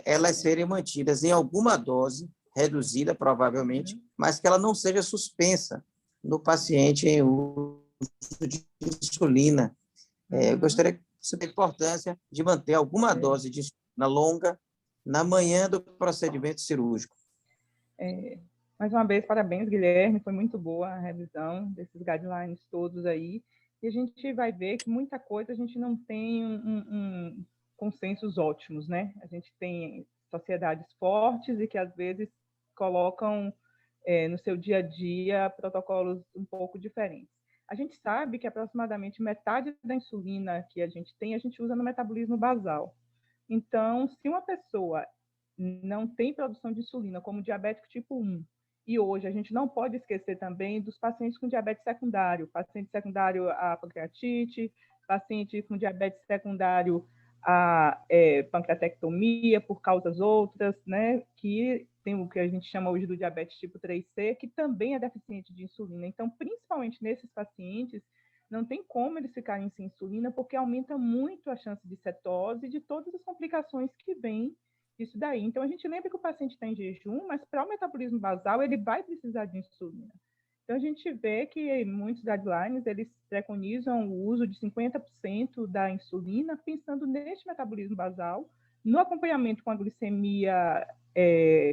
elas serem mantidas em alguma dose, reduzida provavelmente, mas que ela não seja suspensa no paciente em uso de insulina. Eu gostaria que você tenha a importância de manter alguma dose de insulina longa na manhã do procedimento cirúrgico. Mais uma vez, parabéns, Guilherme, foi muito boa a revisão desses guidelines todos aí, e a gente vai ver que muita coisa a gente não tem um consensos ótimos, né? A gente tem sociedades fortes e que, às vezes, colocam no seu dia a dia protocolos um pouco diferentes. A gente sabe que aproximadamente metade da insulina que a gente usa no metabolismo basal. Então, se uma pessoa não tem produção de insulina, como diabético tipo 1, e hoje a gente não pode esquecer também dos pacientes com diabetes secundário, paciente secundário à pancreatite, paciente com diabetes secundário à pancreatectomia por causas outras, né, que tem o que a gente chama hoje do diabetes tipo 3C, que também é deficiente de insulina. Então, principalmente nesses pacientes, não tem como eles ficarem sem insulina, porque aumenta muito a chance de cetose e de todas as complicações que vêm isso daí. Então, a gente lembra que o paciente está em jejum, mas para o metabolismo basal, ele vai precisar de insulina. Então, a gente vê que muitos guidelines, eles preconizam o uso de 50% da insulina, pensando neste metabolismo basal, no acompanhamento com a glicemia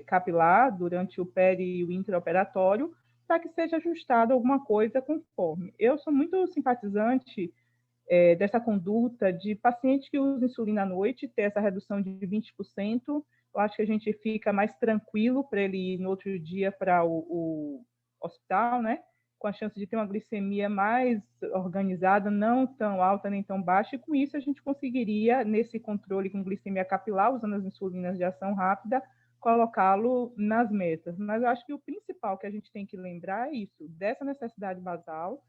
capilar, durante o peri e o intraoperatório, para que seja ajustado alguma coisa conforme. Eu sou muito simpatizante dessa conduta de paciente que usa insulina à noite, ter essa redução de 20%. Eu acho que a gente fica mais tranquilo para ele ir no outro dia para o hospital, né? Com a chance de ter uma glicemia mais organizada, não tão alta nem tão baixa, e com isso a gente conseguiria, nesse controle com glicemia capilar, usando as insulinas de ação rápida, colocá-lo nas metas. Mas eu acho que o principal que a gente tem que lembrar é isso, dessa necessidade basal,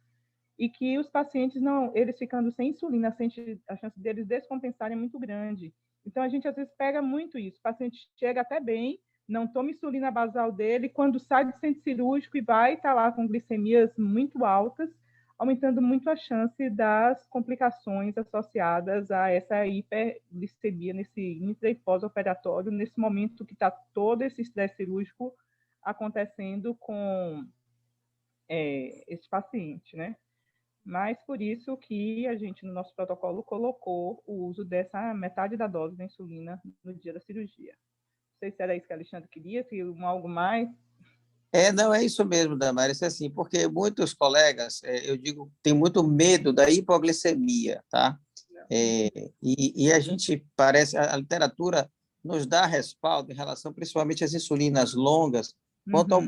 e que os pacientes não, eles ficando sem insulina, a chance deles descompensarem é muito grande. Então, a gente às vezes pega muito isso. O paciente chega até bem, não toma insulina basal dele, quando sai do centro cirúrgico e vai estar lá com glicemias muito altas, aumentando muito a chance das complicações associadas a essa hiperglicemia nesse intra e pós-operatório, nesse momento que está todo esse estresse cirúrgico acontecendo com esse paciente, né? Mas por isso que a gente, no nosso protocolo, colocou o uso dessa metade da dose da insulina no dia da cirurgia. Não sei se era isso que a Alexandre queria, se algo mais. Não, é isso mesmo, Damares, é assim, porque muitos colegas, eu digo, têm muito medo da hipoglicemia, tá? E a gente parece, a literatura nos dá respaldo em relação principalmente às insulinas longas, quanto ao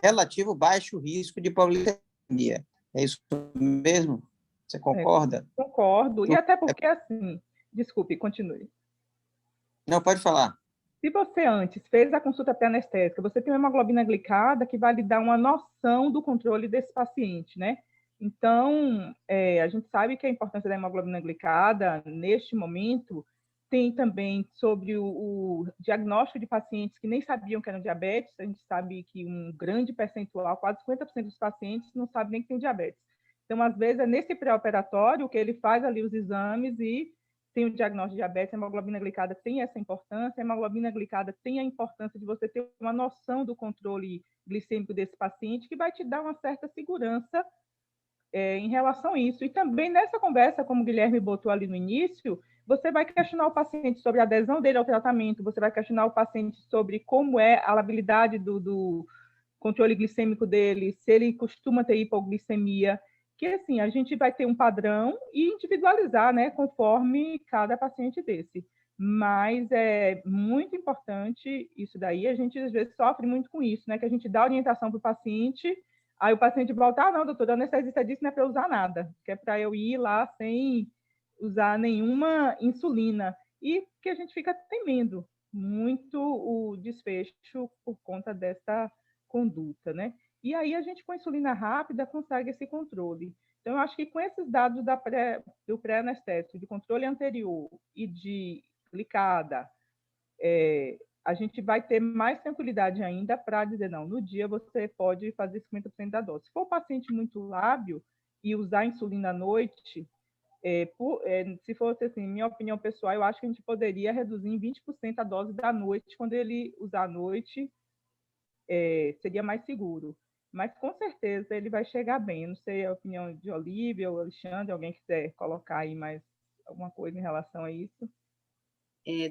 relativo baixo risco de hipoglicemia. É isso mesmo? Você concorda? Concordo. E até porque, assim, desculpe, continue. Não, pode falar. Se você antes fez a consulta pré-anestésica, você tem uma hemoglobina glicada que vai lhe dar uma noção do controle desse paciente, né? Então, a gente sabe que a importância da hemoglobina glicada, neste momento, tem também sobre o diagnóstico de pacientes que nem sabiam que eram diabetes. A gente sabe que um grande percentual, quase 50% dos pacientes, não sabem nem que tem diabetes. Então, às vezes, é nesse pré-operatório que ele faz ali os exames e tem o diagnóstico de diabetes. A hemoglobina glicada tem essa importância. A hemoglobina glicada tem a importância de você ter uma noção do controle glicêmico desse paciente, que vai te dar uma certa segurança em relação a isso. E também nessa conversa, como o Guilherme botou ali no início, você vai questionar o paciente sobre a adesão dele ao tratamento, você vai questionar o paciente sobre como é a labilidade do controle glicêmico dele, se ele costuma ter hipoglicemia, que assim, a gente vai ter um padrão e individualizar, né, conforme cada paciente desse. Mas é muito importante isso daí, a gente às vezes sofre muito com isso, né, que a gente dá orientação para o paciente, aí o paciente volta, não, doutor, a anestesista disse que não é para usar nada, que é para eu ir lá sem usar nenhuma insulina, e que a gente fica temendo muito o desfecho por conta dessa conduta, né? E aí a gente com a insulina rápida consegue esse controle. Então, eu acho que com esses dados do pré-anestésico, de controle anterior e de glicada, a gente vai ter mais tranquilidade ainda para dizer, não, no dia você pode fazer 50% da dose. Se for um paciente muito lábil e usar insulina à noite, se fosse assim, minha opinião pessoal, eu acho que a gente poderia reduzir em 20% a dose da noite, quando ele usar à noite, seria mais seguro. Mas, com certeza, ele vai chegar bem. Eu não sei a opinião de Olívia ou Alexandre, alguém quiser colocar aí mais alguma coisa em relação a isso.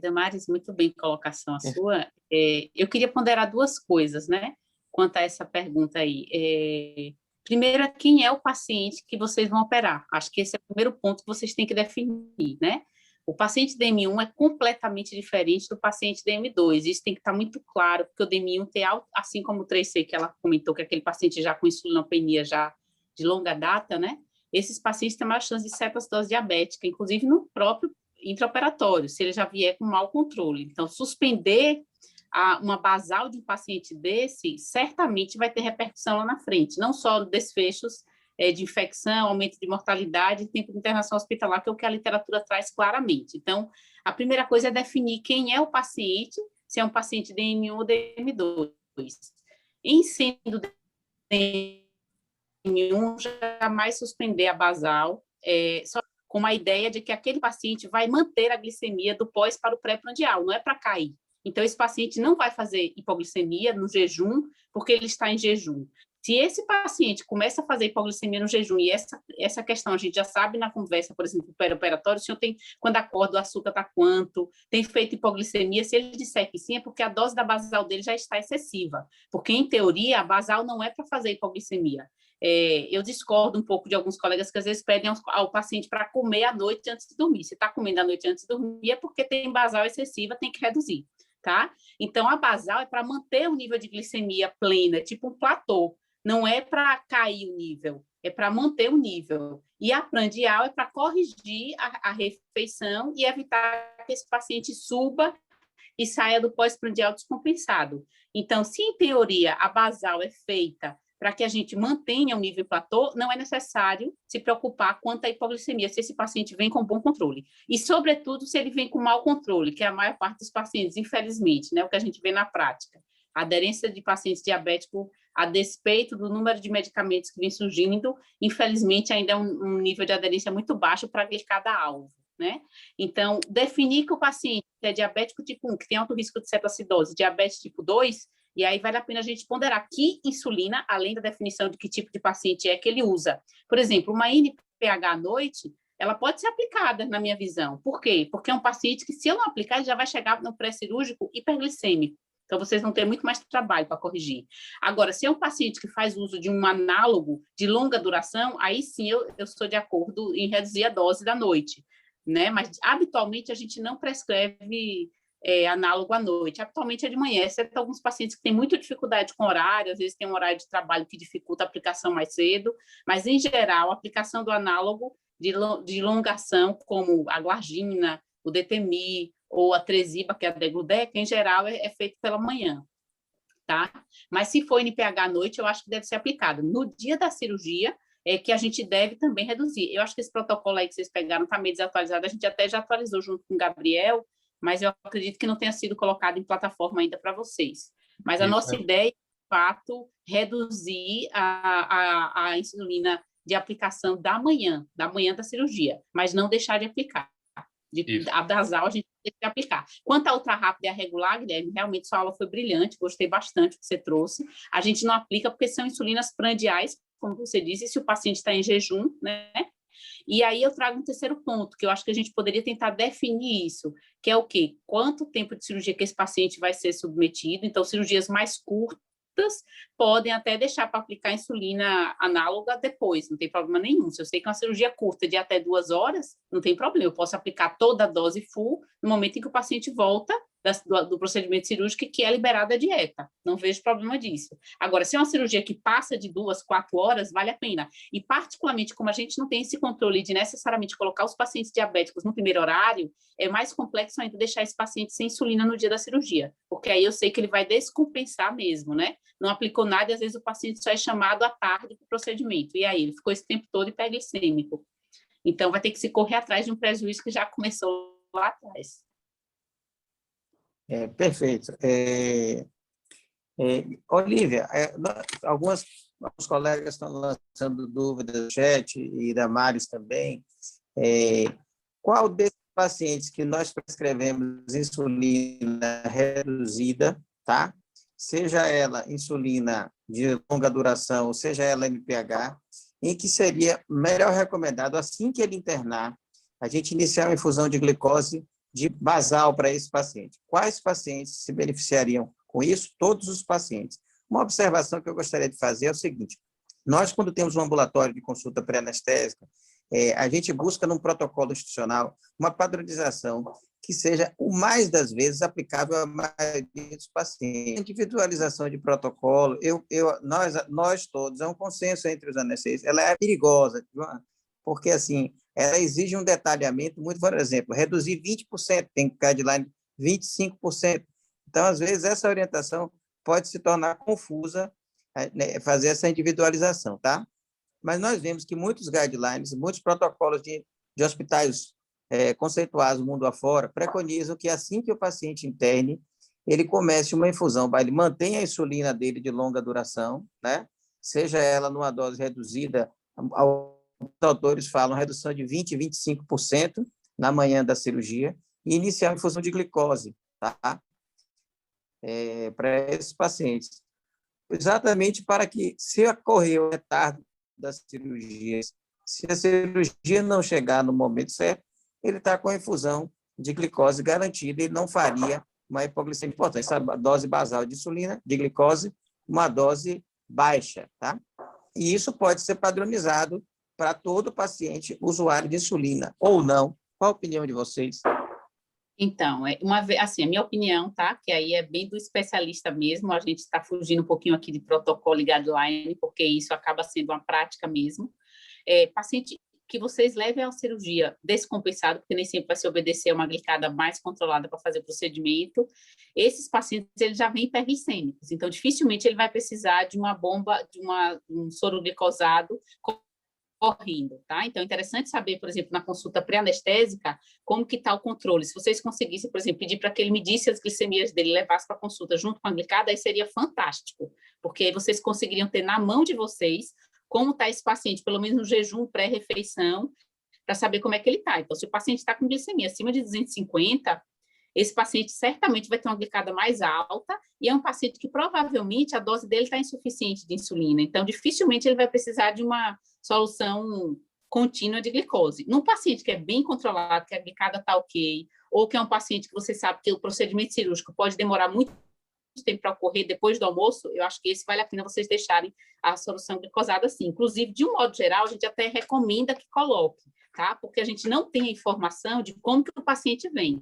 Damares, muito bem colocação a sua. Eu queria ponderar duas coisas, né, quanto a essa pergunta aí. Primeiro, quem é o paciente que vocês vão operar? Acho que esse é o primeiro ponto que vocês têm que definir, né? O paciente DM1 é completamente diferente do paciente DM2. Isso tem que estar muito claro, porque o DM1 tem, assim como o 3C, que ela comentou, que é aquele paciente já com insulinopenia já de longa data, né? Esses pacientes têm mais chance de cetoacidose diabética, inclusive no próprio intraoperatório, se ele já vier com mau controle. Então, suspender uma basal de um paciente desse, certamente vai ter repercussão lá na frente, não só desfechos de infecção, aumento de mortalidade e tempo de internação hospitalar, que é o que a literatura traz claramente. Então, a primeira coisa é definir quem é o paciente, se é um paciente DM1 ou DM2. Em sendo DM1, jamais suspender a basal, só com a ideia de que aquele paciente vai manter a glicemia do pós para o pré-prandial, não é para cair. Então, esse paciente não vai fazer hipoglicemia no jejum, porque ele está em jejum. Se esse paciente começa a fazer hipoglicemia no jejum, e essa questão a gente já sabe na conversa, por exemplo, pré-operatório, o senhor tem, quando acorda, o açúcar está quanto, tem feito hipoglicemia, se ele disser que sim, é porque a dose da basal dele já está excessiva, porque, em teoria, a basal não é para fazer hipoglicemia. Eu discordo um pouco de alguns colegas que às vezes pedem ao paciente para comer à noite antes de dormir. Se está comendo à noite antes de dormir, é porque tem basal excessiva, tem que reduzir, tá? Então, a basal é para manter o nível de glicemia plena, tipo um platô. Não é para cair o nível, é para manter o nível. E a prandial é para corrigir a refeição e evitar que esse paciente suba e saia do pós-prandial descompensado. Então, se em teoria a basal é feita para que a gente mantenha o nível platô, não é necessário se preocupar quanto à hipoglicemia, se esse paciente vem com bom controle. E, sobretudo, se ele vem com mau controle, que é a maior parte dos pacientes, infelizmente, né, o que a gente vê na prática. A aderência de pacientes diabéticos, a despeito do número de medicamentos que vem surgindo, infelizmente, ainda é um nível de aderência muito baixo para glicada-alvo, né? Então, definir que o paciente é diabético tipo 1, que tem alto risco de cetoacidose, diabetes tipo 2, e aí vale a pena a gente ponderar que insulina, além da definição de que tipo de paciente é que ele usa. Por exemplo, uma NPH à noite, ela pode ser aplicada, na minha visão. Por quê? Porque é um paciente que, se eu não aplicar, ele já vai chegar no pré-cirúrgico hiperglicêmico. Então, vocês vão ter muito mais trabalho para corrigir. Agora, se é um paciente que faz uso de um análogo de longa duração, aí sim eu sou de acordo em reduzir a dose da noite, né? Mas, habitualmente, a gente não prescreve análogo à noite. Habitualmente é de manhã, exceto alguns pacientes que têm muita dificuldade com horário, às vezes tem um horário de trabalho que dificulta a aplicação mais cedo, mas, em geral, a aplicação do análogo de longa ação, como a glargina, o DTMI, ou a Tresiba, que é a Degludec, em geral, é feito pela manhã, tá? Mas se for NPH à noite, eu acho que deve ser aplicado. No dia da cirurgia, é que a gente deve também reduzir. Eu acho que esse protocolo aí que vocês pegaram está meio desatualizado, a gente até já atualizou junto com o Gabriel, mas eu acredito que não tenha sido colocado em plataforma ainda para vocês. Mas a nossa ideia é, de fato, reduzir a insulina de aplicação da manhã da cirurgia, mas não deixar de aplicar. A basal a gente tem que aplicar. Quanto à ultra rápida e a regular, Guilherme, realmente sua aula foi brilhante, gostei bastante do que você trouxe. A gente não aplica porque são insulinas prandiais, como você disse, se o paciente está em jejum, né? E aí eu trago um terceiro ponto, que eu acho que a gente poderia tentar definir isso, que é o quê? Quanto tempo de cirurgia que esse paciente vai ser submetido? Então, cirurgias mais curtas podem até deixar para aplicar insulina análoga depois, não tem problema nenhum. Se eu sei que é uma cirurgia curta de até 2 horas, não tem problema, eu posso aplicar toda a dose full no momento em que o paciente volta do procedimento cirúrgico que é liberada a dieta. Não vejo problema disso. Agora, se é uma cirurgia que passa de 2, 4 horas, vale a pena. E, particularmente, como a gente não tem esse controle de necessariamente colocar os pacientes diabéticos no primeiro horário, é mais complexo ainda deixar esse paciente sem insulina no dia da cirurgia, porque aí eu sei que ele vai descompensar mesmo, né? Não aplicou nada e, às vezes, o paciente só é chamado à tarde para o procedimento. E aí, ele ficou esse tempo todo hiperglicêmico. Então, vai ter que se correr atrás de um prejuízo que já começou lá atrás. Perfeito. Olívia, alguns colegas estão lançando dúvidas no chat, e Damares também. Qual desses pacientes que nós prescrevemos insulina reduzida, tá? Seja ela insulina de longa duração, ou seja ela MPH, em que seria melhor recomendado, assim que ele internar, a gente iniciar uma infusão de glicose de basal para esse paciente. Quais pacientes se beneficiariam com isso? Todos os pacientes. Uma observação que eu gostaria de fazer é o seguinte: nós, quando temos um ambulatório de consulta pré-anestésica, a gente busca, num protocolo institucional, uma padronização que seja, o mais das vezes, aplicável à maioria dos pacientes. A individualização de protocolo, nós todos, é um consenso entre os anestesistas, ela é perigosa, porque, assim, ela exige um detalhamento muito, por exemplo, reduzir 20%, tem guideline 25%. Então, às vezes, essa orientação pode se tornar confusa, né, fazer essa individualização, tá? Mas nós vemos que muitos guidelines, muitos protocolos de hospitais conceituados mundo afora, preconizam que, assim que o paciente interne, ele comece uma infusão, ele mantenha a insulina dele de longa duração, né? Seja ela numa dose reduzida, os autores falam redução de 20% a 25% na manhã da cirurgia, e iniciar a infusão de glicose, tá? para esses pacientes, exatamente para que, se ocorrer o retardo das cirurgias, se a cirurgia não chegar no momento certo, ele está com a infusão de glicose garantida e não faria uma hipoglicemia importante. Essa dose basal de insulina, de glicose, uma dose baixa, tá? E isso pode ser padronizado para todo paciente usuário de insulina, ou não. Qual a opinião de vocês? Então, assim, a minha opinião, tá? Que aí é bem do especialista mesmo, a gente está fugindo um pouquinho aqui de protocolo e guideline, porque isso acaba sendo uma prática mesmo. Paciente que vocês levem à cirurgia descompensado, porque nem sempre vai se obedecer a uma glicada mais controlada para fazer o procedimento, esses pacientes eles já vêm hiperglicêmicos, então dificilmente ele vai precisar de uma bomba, um soro glicosado correndo, tá? Então, é interessante saber, por exemplo, na consulta pré-anestésica, como que está o controle. Se vocês conseguissem, por exemplo, pedir para que ele medisse as glicemias dele e levasse para a consulta junto com a glicada, aí seria fantástico, porque aí vocês conseguiriam ter na mão de vocês como está esse paciente, pelo menos no jejum pré-refeição, para saber como é que ele está. Então, se o paciente está com glicemia acima de 250, esse paciente certamente vai ter uma glicada mais alta e é um paciente que provavelmente a dose dele está insuficiente de insulina. Então, dificilmente ele vai precisar de uma solução contínua de glicose. Num paciente que é bem controlado, que a glicada está ok, ou que é um paciente que você sabe que o procedimento cirúrgico pode demorar muito tempo para ocorrer depois do almoço, eu acho que esse vale a pena vocês deixarem a solução glicosada assim. Inclusive, de um modo geral, a gente até recomenda que coloque, tá? Porque a gente não tem a informação de como que o paciente vem.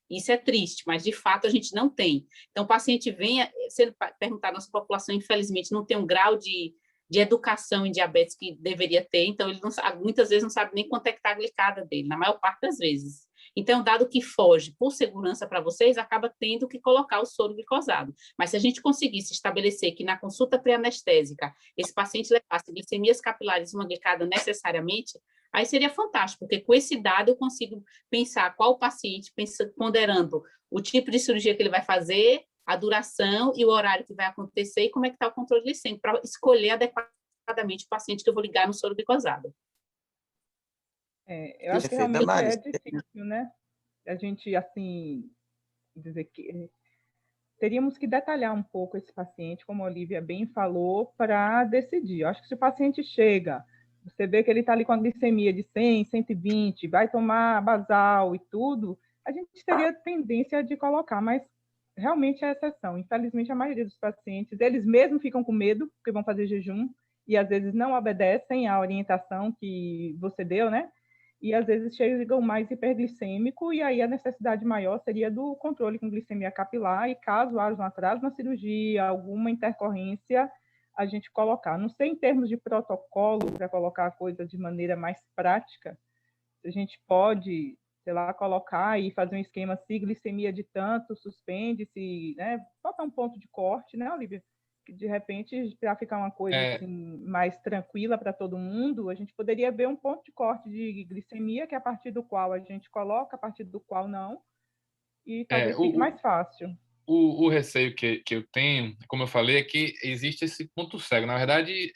Isso é triste, mas de fato a gente não tem. Então, o paciente vem, sendo perguntar, nossa população, infelizmente, não tem um grau de educação em diabetes que deveria ter, então ele muitas vezes não sabe nem quanto é que está a glicada dele, na maior parte das vezes. Então, dado que foge por segurança para vocês, acaba tendo que colocar o soro glicosado. Mas se a gente conseguisse estabelecer que na consulta pré-anestésica esse paciente levasse glicemias capilares e uma glicada necessariamente, aí seria fantástico, porque com esse dado eu consigo pensar qual paciente, ponderando o tipo de cirurgia que ele vai fazer, a duração e o horário que vai acontecer e como é que está o controle glicêmico, para escolher adequadamente o paciente que eu vou ligar no soro glicosado. Eu acho que realmente é difícil, né? A gente, assim, dizer que teríamos que detalhar um pouco esse paciente, como a Olivia bem falou, para decidir. Eu acho que se o paciente chega, você vê que ele está ali com a glicemia de 100, 120, vai tomar basal e tudo, a gente teria tendência de colocar, mas realmente é exceção. Infelizmente, a maioria dos pacientes, eles mesmos ficam com medo, porque vão fazer jejum, e às vezes não obedecem à orientação que você deu, né? E às vezes chegam mais hiperglicêmico, e aí a necessidade maior seria do controle com glicemia capilar, e caso haja um atraso na cirurgia, alguma intercorrência, a gente colocar. Não sei em termos de protocolo, para colocar a coisa de maneira mais prática, se a gente pode, sei lá, colocar e fazer um esquema, se glicemia de tanto, suspende-se, né? Botar um ponto de corte, né, Olivia? Que de repente, para ficar uma coisa assim, mais tranquila para todo mundo, a gente poderia ver um ponto de corte de glicemia, que é a partir do qual a gente coloca, a partir do qual não, e talvez fique mais fácil. O receio que eu tenho, como eu falei, é que existe esse ponto cego. Na verdade,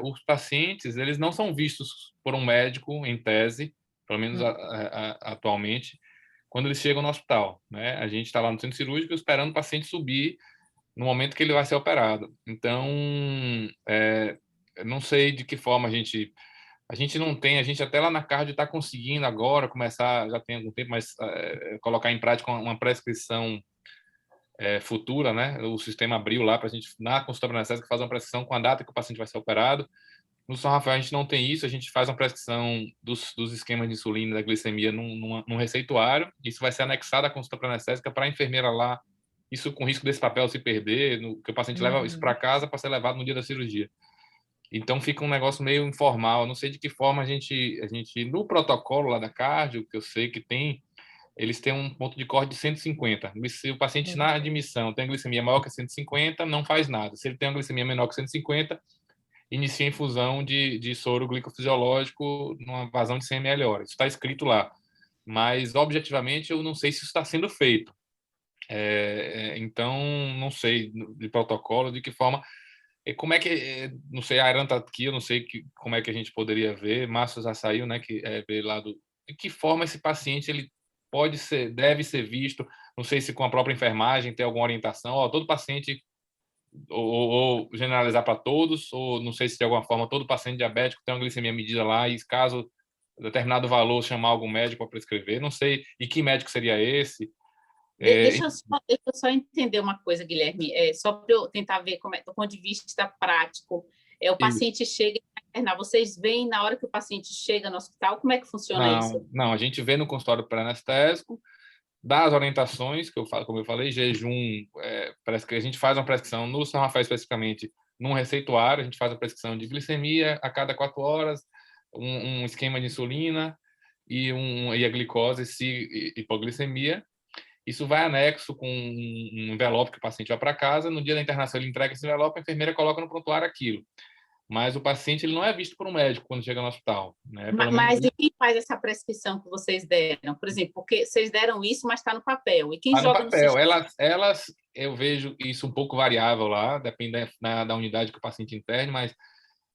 os pacientes eles não são vistos por um médico, em tese, pelo menos atualmente, quando eles chegam no hospital, né? A gente está lá no centro cirúrgico esperando o paciente subir no momento que ele vai ser operado. Então, não sei de que forma a gente não tem, a gente até lá na cardio está conseguindo agora começar, já tem algum tempo, mas colocar em prática uma prescrição futura, né? O sistema abriu lá para a gente, na consulta pré-anestésica, fazer uma prescrição com a data que o paciente vai ser operado. No São Rafael, a gente não tem isso, a gente faz uma prescrição dos esquemas de insulina e da glicemia num receituário. Isso vai ser anexado à consulta pré-anestésica para a enfermeira lá, isso com risco desse papel se perder, que o paciente leva isso para casa para ser levado no dia da cirurgia. Então fica um negócio meio informal. Não sei de que forma a gente no protocolo lá da cardio, que eu sei que tem, eles têm um ponto de corte de 150. Se o paciente na admissão tem glicemia maior que 150, não faz nada. Se ele tem uma glicemia menor que 150, inicia a infusão de soro glicofisiológico numa vazão de 100 ml hora. Isso está escrito lá. Mas, objetivamente, eu não sei se isso está sendo feito. Então, não sei de protocolo, de que forma... Como é que... Não sei, a Aran está aqui, eu não sei como é que a gente poderia ver. Márcio já saiu, né? Ver lá de que forma esse paciente ele deve ser visto, não sei se com a própria enfermagem tem alguma orientação, todo paciente, ou generalizar para todos, ou não sei se de alguma forma todo paciente diabético tem uma glicemia medida lá, e caso determinado valor chamar algum médico para prescrever, não sei, e que médico seria esse? Deixa eu só entender uma coisa, Guilherme, só para eu tentar ver como é, do ponto de vista prático. O paciente chega a internar, vocês veem na hora que o paciente chega no hospital, como é que funciona isso? Não, a gente vê no consultório pré-anestésico, dá as orientações, como eu falei, jejum, parece que a gente faz uma prescrição, no São Rafael especificamente, num receituário, a gente faz a prescrição de glicemia a cada 4 horas, um esquema de insulina e a glicose, hipoglicemia. Isso vai anexo com um envelope que o paciente vai para casa, no dia da internação ele entrega esse envelope, a enfermeira coloca no prontuário aquilo. Mas o paciente ele não é visto por um médico quando chega no hospital, né? Mas e quem faz essa prescrição que vocês deram? Por exemplo, porque vocês deram isso, mas está no papel. E quem joga no papel? Elas, eu vejo isso um pouco variável lá, depende da unidade que o paciente interne, mas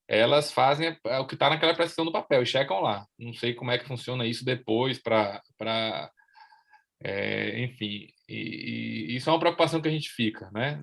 elas fazem o que está naquela prescrição do papel e checam lá. Não sei como é que funciona isso depois enfim, e isso é uma preocupação que a gente fica, né?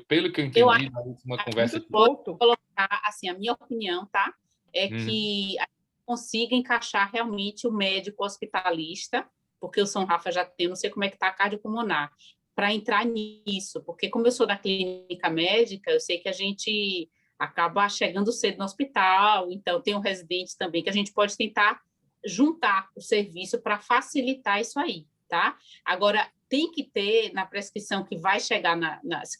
Pelo que eu entendi, na última conversa... Pode colocar, assim, a minha opinião, tá? Que a gente consiga encaixar realmente o médico hospitalista, porque o São Rafa já tem, não sei como é que está a cardiopulmonar, para entrar nisso, porque como eu sou da clínica médica, eu sei que a gente acaba chegando cedo no hospital, então tem um residente também que a gente pode tentar juntar o serviço para facilitar isso aí, tá? Agora, tem que ter na prescrição que vai chegar,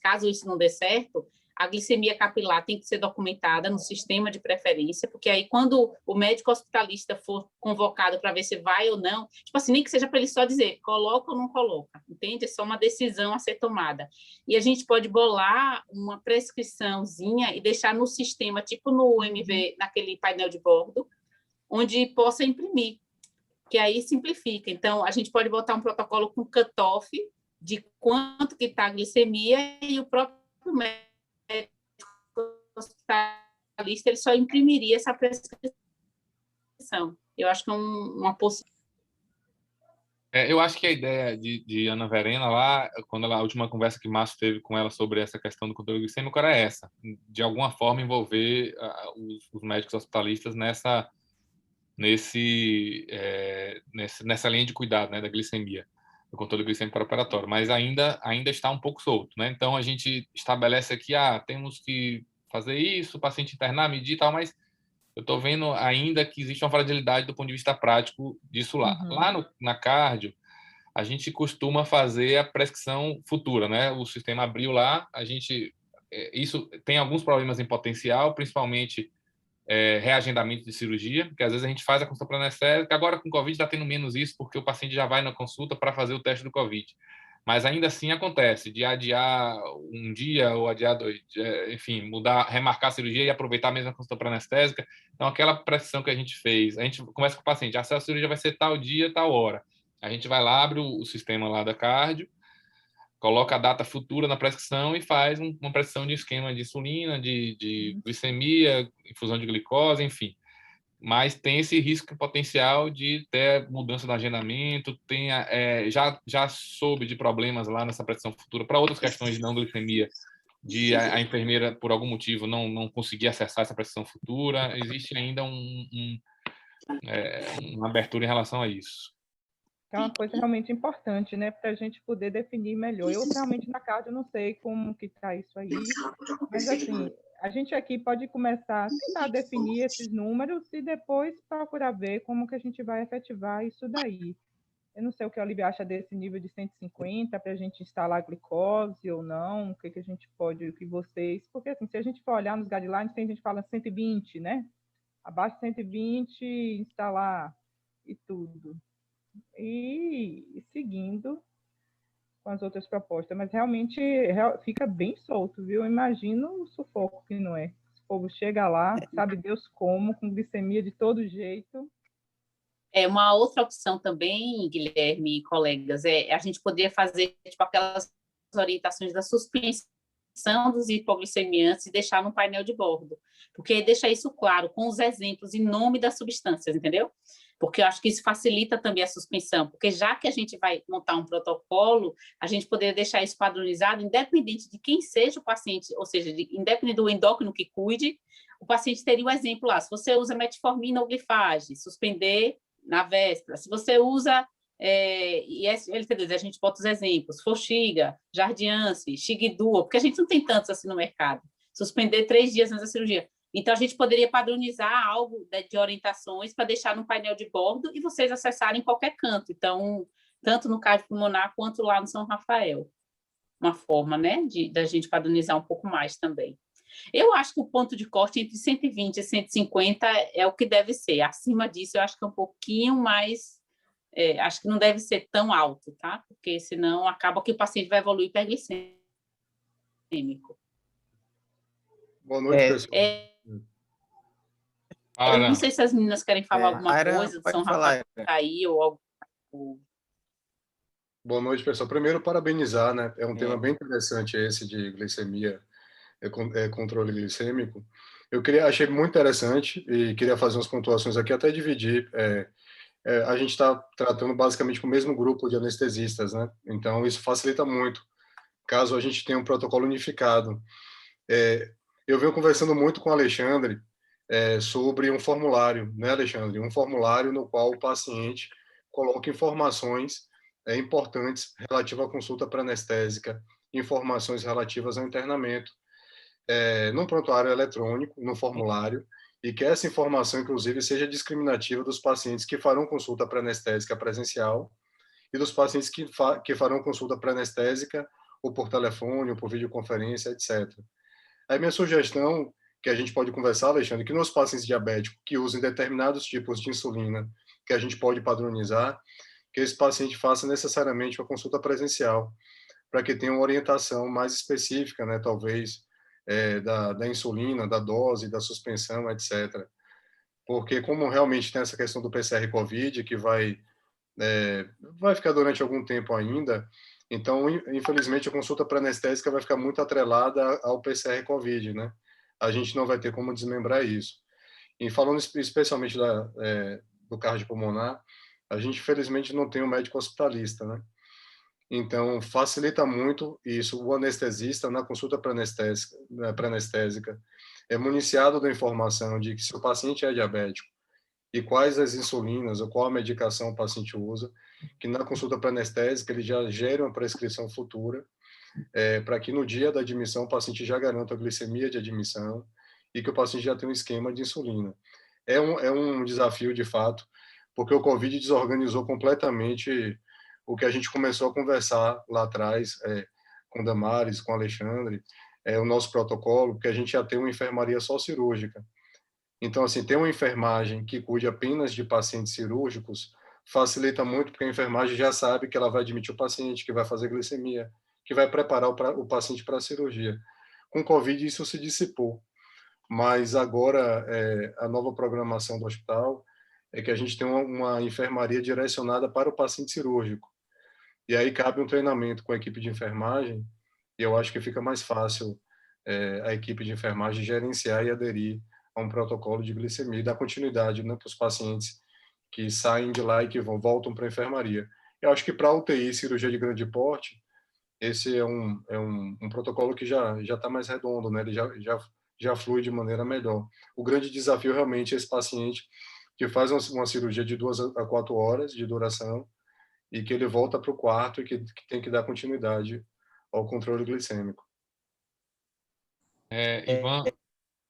caso isso não dê certo, a glicemia capilar tem que ser documentada no sistema de preferência, porque aí quando o médico hospitalista for convocado para ver se vai ou não, tipo assim, nem que seja para ele só dizer coloca ou não coloca, entende? É só uma decisão a ser tomada. E a gente pode bolar uma prescriçãozinha e deixar no sistema, tipo no MV, naquele painel de bordo, onde possa imprimir, que aí simplifica. Então, a gente pode botar um protocolo com cutoff de quanto que está a glicemia e o próprio médico hospitalista ele só imprimiria essa prescrição. Eu acho que é uma possibilidade. Eu acho que a ideia de Ana Verena lá, quando a última conversa que Márcio teve com ela sobre essa questão do controle glicêmico era essa, de alguma forma envolver os médicos hospitalistas nessa linha de cuidado, né, da glicemia, do controle glicêmico operatório, mas ainda está um pouco solto, né? Então a gente estabelece aqui, temos que fazer isso, o paciente internar, medir e tal, mas eu estou vendo ainda que existe uma fragilidade do ponto de vista prático disso lá. Lá na cardio, a gente costuma fazer a prescrição futura, né? O sistema abriu lá, isso tem alguns problemas em potencial, principalmente reagendamento de cirurgia, porque às vezes a gente faz a consulta pré-anestésica, agora com Covid está tendo menos isso, porque o paciente já vai na consulta para fazer o teste do Covid. Mas ainda assim acontece de adiar um dia ou adiar 2, enfim, remarcar a cirurgia e aproveitar a mesma consulta pré-anestésica. Então, aquela prescrição que a gente fez, a gente conversa com o paciente, a cirurgia vai ser tal dia, tal hora. A gente vai lá, abre o sistema lá da cardio, coloca a data futura na prescrição e faz uma prescrição de esquema de insulina, de glicemia, infusão de glicose, enfim. Mas tem esse risco potencial de ter mudança no agendamento, já soube de problemas lá nessa prescrição futura para outras questões de não glicemia, de a enfermeira, por algum motivo, não conseguir acessar essa prescrição futura. Existe ainda uma abertura em relação a isso. É uma coisa realmente importante, né, para a gente poder definir melhor. Eu realmente na cardio não sei como que está isso aí, mas assim, a gente aqui pode começar a tentar definir esses números e depois procurar ver como que a gente vai efetivar isso daí. Eu não sei o que a Olivia acha desse nível de 150 para a gente instalar glicose ou não, o que a gente pode, o que vocês... Porque assim, se a gente for olhar nos guidelines, tem gente que fala 120, né? Abaixo de 120, instalar e tudo. E seguindo com as outras propostas, mas realmente fica bem solto, viu? Eu imagino o sufoco que não é. O povo chega lá, sabe Deus como, com glicemia de todo jeito. Uma outra opção também, Guilherme e colegas, a gente poderia fazer tipo aquelas orientações da suspensão dos hipoglicemiantes e deixar no painel de bordo, porque deixa isso claro, com os exemplos em nome das substâncias, entendeu? Porque eu acho que isso facilita também a suspensão, porque já que a gente vai montar um protocolo, a gente poderia deixar isso padronizado, independente de quem seja o paciente, ou seja, independente do endócrino que cuide, o paciente teria um exemplo lá, se você usa metformina ou glifage, suspender na véspera, se você usa ISLT2, a gente bota os exemplos, Forxiga, Jardiance, Xigduo, porque a gente não tem tantos assim no mercado, suspender 3 dias antes da cirurgia. Então, a gente poderia padronizar algo de orientações para deixar no painel de bordo e vocês acessarem em qualquer canto. Então, tanto no cardiopulmonar quanto lá no São Rafael. Uma forma, né, da gente padronizar um pouco mais também. Eu acho que o ponto de corte entre 120 e 150 é o que deve ser. Acima disso, eu acho que é um pouquinho mais... acho que não deve ser tão alto, tá? Porque senão acaba que o paciente vai evoluir hiperglicêmico. Boa noite, pessoal. Eu não sei se as meninas querem falar alguma coisa do São Rafael aí ou algo. Boa noite, pessoal. Primeiro, parabenizar, né? É um tema bem interessante esse de glicemia, controle glicêmico. Achei muito interessante e queria fazer umas pontuações aqui, até dividir. A gente está tratando basicamente com o mesmo grupo de anestesistas, né? Então, isso facilita muito, caso a gente tenha um protocolo unificado. Eu venho conversando muito com o Alexandre sobre um formulário, né, Alexandre? Um formulário no qual o paciente coloca informações importantes relativas à consulta pré-anestésica, informações relativas ao internamento, num prontuário eletrônico, no formulário, e que essa informação, inclusive, seja discriminativa dos pacientes que farão consulta pré-anestésica presencial e dos pacientes que farão consulta pré-anestésica ou por telefone, ou por videoconferência, etc. Aí minha sugestão, que a gente pode conversar, Alexandre, que nos pacientes diabéticos que usem determinados tipos de insulina, que a gente pode padronizar, que esse paciente faça necessariamente uma consulta presencial, para que tenha uma orientação mais específica, né, talvez, da insulina, da dose, da suspensão, etc. Porque como realmente tem essa questão do PCR-COVID, que vai ficar durante algum tempo ainda, então, infelizmente, a consulta pré-anestésica vai ficar muito atrelada ao PCR-COVID, né? A gente não vai ter como desmembrar isso. E falando especialmente do cardiopulmonar, a gente, infelizmente, não tem um médico hospitalista, né? Então, facilita muito isso. O anestesista, na consulta pré-anestésica, é municiado da informação de que se o paciente é diabético e quais as insulinas ou qual a medicação o paciente usa, que na consulta pré-anestésica ele já gere uma prescrição futura, para que no dia da admissão o paciente já garanta a glicemia de admissão e que o paciente já tenha um esquema de insulina. É um desafio, de fato, porque o COVID desorganizou completamente o que a gente começou a conversar lá atrás, com Damares, com Alexandre, o nosso protocolo, porque a gente já tem uma enfermaria só cirúrgica. Então, assim, ter uma enfermagem que cuide apenas de pacientes cirúrgicos facilita muito, porque a enfermagem já sabe que ela vai admitir o paciente, que vai fazer glicemia, que vai preparar o paciente para a cirurgia. Com Covid, isso se dissipou. Mas agora, a nova programação do hospital é que a gente tem uma enfermaria direcionada para o paciente cirúrgico. E aí cabe um treinamento com a equipe de enfermagem, e eu acho que fica mais fácil a equipe de enfermagem gerenciar e aderir a um protocolo de glicemia e dar continuidade, né, para os pacientes que saem de lá e que voltam para a enfermaria. Eu acho que para a UTI, cirurgia de grande porte, esse é um protocolo que já está mais redondo, né? Ele já flui de maneira melhor. O grande desafio realmente é esse paciente que faz uma cirurgia de 2 a 4 horas de duração e que ele volta para o quarto e que tem que dar continuidade ao controle glicêmico.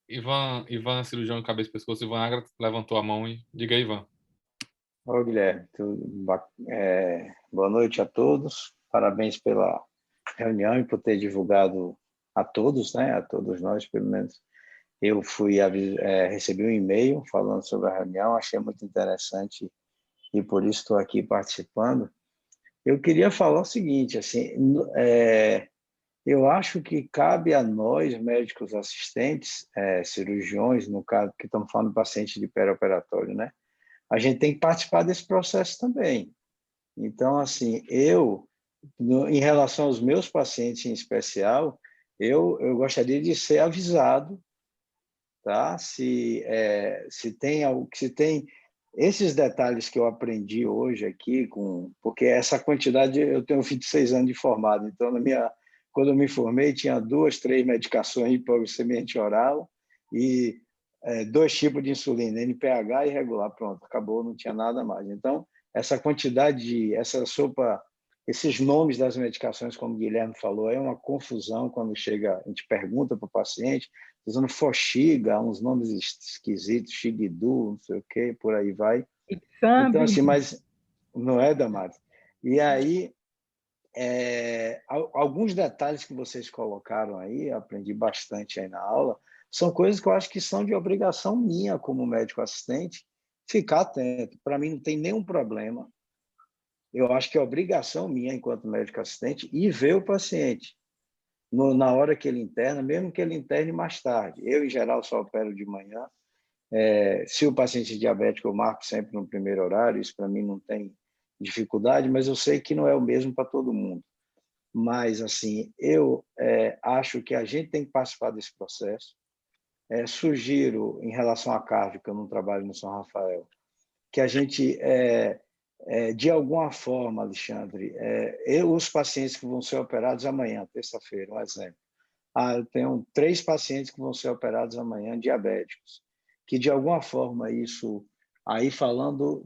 Ivan, cirurgião de cabeça e pescoço, Ivan Agra levantou a mão e diga aí, Ivan. Oi, Guilherme. Boa noite a todos. Parabéns pela reunião e por ter divulgado a todos, né? A todos nós, pelo menos. Eu recebi um e-mail falando sobre a reunião, achei muito interessante e por isso estou aqui participando. Eu queria falar o seguinte, assim, eu acho que cabe a nós, médicos assistentes, cirurgiões, no caso que estamos falando de paciente de perioperatório, né? A gente tem que participar desse processo também. Então, assim, em relação aos meus pacientes em especial, eu gostaria de ser avisado, tá? Se tem esses detalhes que eu aprendi hoje aqui, porque essa quantidade, eu tenho 26 anos de formado, então quando eu me formei tinha 2, 3 medicações de hipoglicemia oral e 2 tipos de insulina, NPH e regular, pronto, acabou, não tinha nada mais. Então, essa quantidade, essa sopa, esses nomes das medicações, como o Guilherme falou, é uma confusão quando chega, a gente pergunta para o paciente, usando Forxiga, uns nomes esquisitos, Xigdu, não sei o quê, por aí vai. Então, assim, mas não é, Damares? E aí, alguns detalhes que vocês colocaram aí, aprendi bastante aí na aula, são coisas que eu acho que são de obrigação minha como médico assistente, ficar atento. Para mim não tem nenhum problema. Eu acho que é obrigação minha, enquanto médico assistente, ir ver o paciente na hora que ele interna, mesmo que ele interne mais tarde. Eu, em geral, só opero de manhã. Se o paciente é diabético, eu marco sempre no primeiro horário, isso para mim não tem dificuldade, mas eu sei que não é o mesmo para todo mundo. Mas, assim, eu acho que a gente tem que participar desse processo. Sugiro, em relação à cardio, que eu não trabalho no São Rafael, que a gente, de alguma forma, Alexandre, os pacientes que vão ser operados amanhã, terça-feira, um exemplo. Eu tenho 3 pacientes que vão ser operados amanhã, diabéticos, que, de alguma forma, isso, aí falando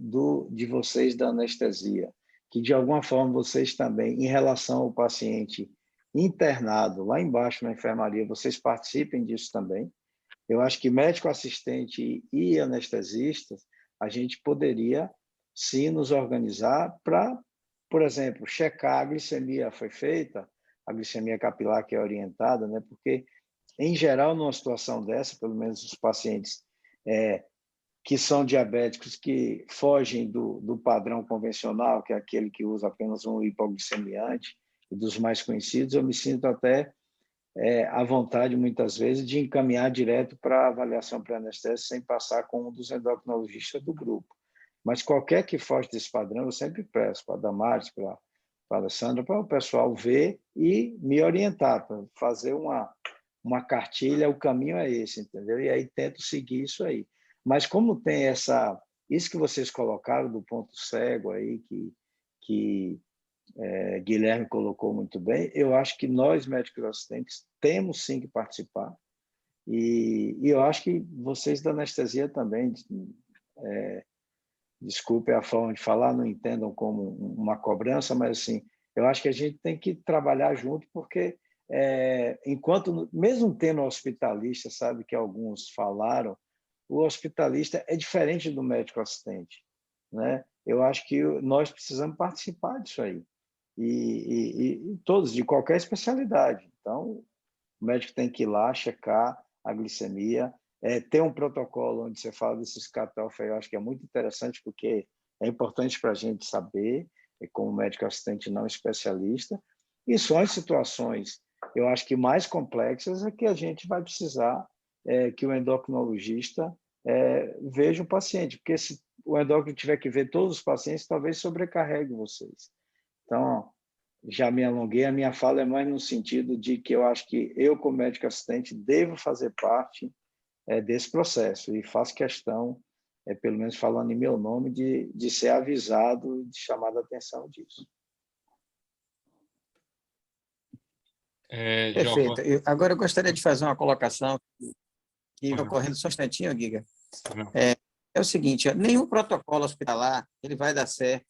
de vocês da anestesia, que, de alguma forma, vocês também, em relação ao paciente internado, lá embaixo na enfermaria, vocês participem disso também. Eu acho que médico assistente e anestesistas, a gente poderia, sim, nos organizar para, por exemplo, checar a glicemia foi feita, a glicemia capilar que é orientada, né? Porque, em geral, numa situação dessa, pelo menos os pacientes que são diabéticos, que fogem do padrão convencional, que é aquele que usa apenas um hipoglicemiante, e dos mais conhecidos, eu me sinto até à vontade, muitas vezes, de encaminhar direto para a avaliação pré-anestésica sem passar com um dos endocrinologistas do grupo. Mas qualquer que foge desse padrão, eu sempre peço para a Damares, para a Alessandra, para o pessoal ver e me orientar, para fazer uma cartilha, o caminho é esse, entendeu? E aí tento seguir isso aí. Mas como tem isso que vocês colocaram do ponto cego aí, que Guilherme colocou muito bem, eu acho que nós, médicos assistentes, temos sim que participar, e eu acho que vocês da anestesia também, desculpe a forma de falar, não entendam como uma cobrança, mas assim, eu acho que a gente tem que trabalhar junto, porque enquanto, mesmo tendo hospitalista, sabe que alguns falaram, o hospitalista é diferente do médico assistente, né? Eu acho que nós precisamos participar disso aí. E todos, de qualquer especialidade. Então, o médico tem que ir lá checar a glicemia, ter um protocolo onde você fala desses cut-off, eu acho que é muito interessante, porque é importante para a gente saber, como médico assistente não especialista, e só em situações, eu acho que mais complexas, é que a gente vai precisar que o endocrinologista veja o paciente, porque se o endócrino tiver que ver todos os pacientes, talvez sobrecarregue vocês. Então, já me alonguei, a minha fala é mais no sentido de que eu acho que eu, como médico assistente, devo fazer parte desse processo e faço questão, pelo menos falando em meu nome, de ser avisado, de chamar a atenção disso. Perfeito. Agora eu gostaria de fazer uma colocação que ocorrendo só um instantinho, Giga. É o seguinte, nenhum protocolo hospitalar ele vai dar certo,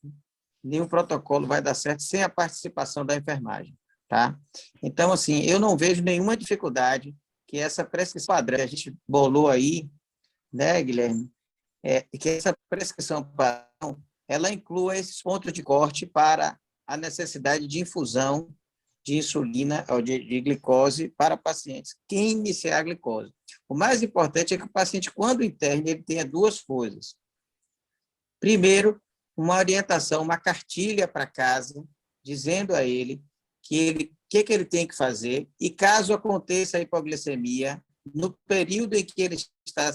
nenhum protocolo vai dar certo sem a participação da enfermagem, tá? Então, assim, eu não vejo nenhuma dificuldade que essa prescrição padrão que a gente bolou aí, né, Guilherme, que essa prescrição padrão, ela inclua esses pontos de corte para a necessidade de infusão de insulina ou de glicose para pacientes que iniciar a glicose. O mais importante é que o paciente, quando interne, ele tenha 2 coisas. Primeiro, uma orientação, uma cartilha para casa, dizendo a ele que ele tem que fazer, e caso aconteça a hipoglicemia, no período em que ele está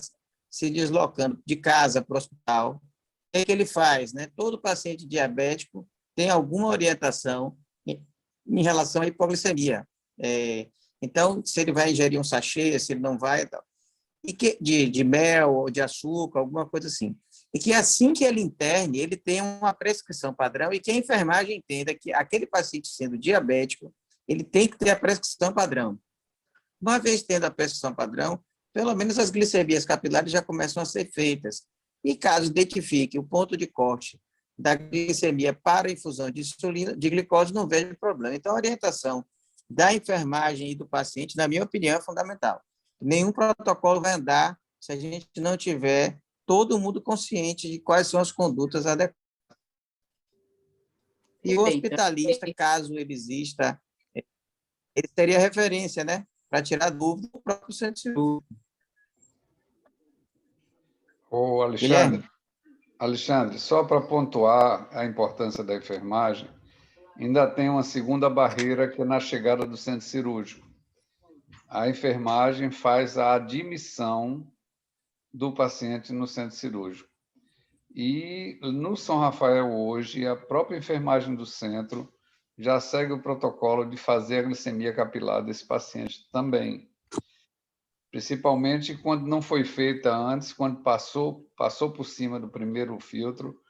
se deslocando de casa para o hospital, o que ele faz? Né? Todo paciente diabético tem alguma orientação em relação à hipoglicemia. Então, se ele vai ingerir um sachê, se ele não vai, tal. E que, de mel ou de açúcar, alguma coisa assim. E que assim que ele interne, ele tem uma prescrição padrão e que a enfermagem entenda que aquele paciente sendo diabético, ele tem que ter a prescrição padrão. Uma vez tendo a prescrição padrão, pelo menos as glicemias capilares já começam a ser feitas. E caso identifique o ponto de corte da glicemia para a infusão de insulina, de glicose, não vejo problema. Então, a orientação da enfermagem e do paciente, na minha opinião, é fundamental. Nenhum protocolo vai andar se a gente não tiver todo mundo consciente de quais são as condutas adequadas. E o hospitalista, caso ele exista, ele teria referência, né? Para tirar dúvida do próprio centro cirúrgico. Ô, Alexandre, só para pontuar a importância da enfermagem, ainda tem uma segunda barreira que é na chegada do centro cirúrgico. A enfermagem faz a admissão do paciente no centro cirúrgico. E no São Rafael hoje, a própria enfermagem do centro já segue o protocolo de fazer a glicemia capilar desse paciente também. Principalmente quando não foi feita antes, quando passou por cima do primeiro filtro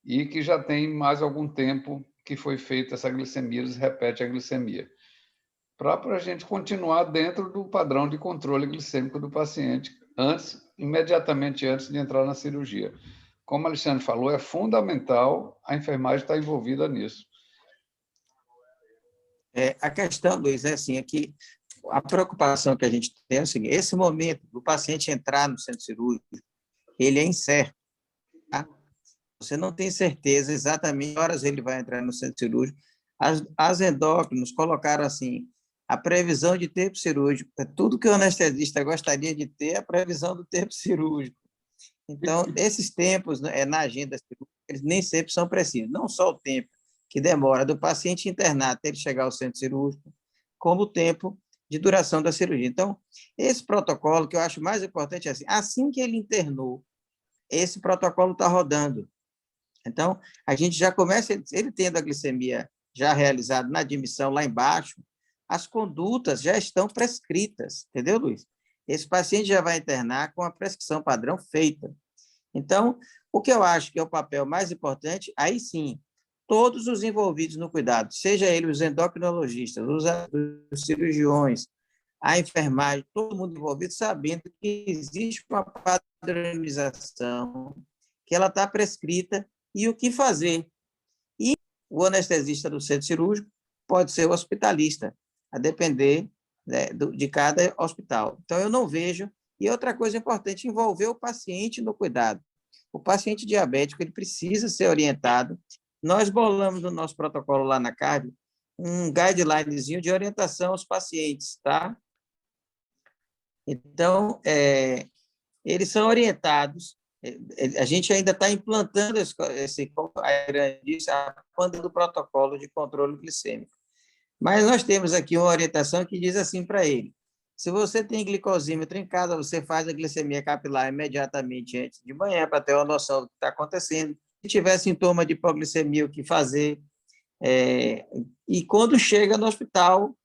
e que já tem mais algum tempo que foi feita essa glicemia, eles repetem a glicemia. Para a gente continuar dentro do padrão de controle glicêmico do paciente, imediatamente antes de entrar na cirurgia. Como o Alexandre falou, é fundamental a enfermagem estar envolvida nisso. A questão, Luiz, é assim, é que a preocupação que a gente tem é o seguinte: esse momento do paciente entrar no centro cirúrgico, ele é incerto. Tá? Você não tem certeza exatamente que horas ele vai entrar no centro cirúrgico. As endócrinos colocaram assim, a previsão de tempo cirúrgico, é tudo que o anestesista gostaria de ter, a previsão do tempo cirúrgico. Então, esses tempos, né, na agenda cirúrgica, eles nem sempre são precisos. Não só o tempo que demora do paciente internar até ele chegar ao centro cirúrgico, como o tempo de duração da cirurgia. Então, esse protocolo, que eu acho mais importante, é assim que ele internou, esse protocolo está rodando. Então, a gente já começa, ele tendo a glicemia já realizada na admissão lá embaixo, as condutas já estão prescritas, entendeu, Luiz? Esse paciente já vai internar com a prescrição padrão feita. Então, o que eu acho que é o papel mais importante, aí sim, todos os envolvidos no cuidado, seja ele os endocrinologistas, os cirurgiões, a enfermagem, todo mundo envolvido, sabendo que existe uma padronização, que ela está prescrita e o que fazer. E o anestesista do centro cirúrgico pode ser o hospitalista, a depender, né, de cada hospital. Então, eu não vejo. E outra coisa importante, envolver o paciente no cuidado. O paciente diabético, ele precisa ser orientado. Nós bolamos no nosso protocolo lá na CARB um guidelinezinho de orientação aos pacientes, tá? Então, eles são orientados. A gente ainda está implantando a banda do protocolo de controle glicêmico. Mas nós temos aqui uma orientação que diz assim para ele: se você tem glicosímetro em casa, você faz a glicemia capilar imediatamente antes de manhã, para ter uma noção do que está acontecendo. Se tiver sintoma de hipoglicemia, o que fazer. E quando chega no hospital,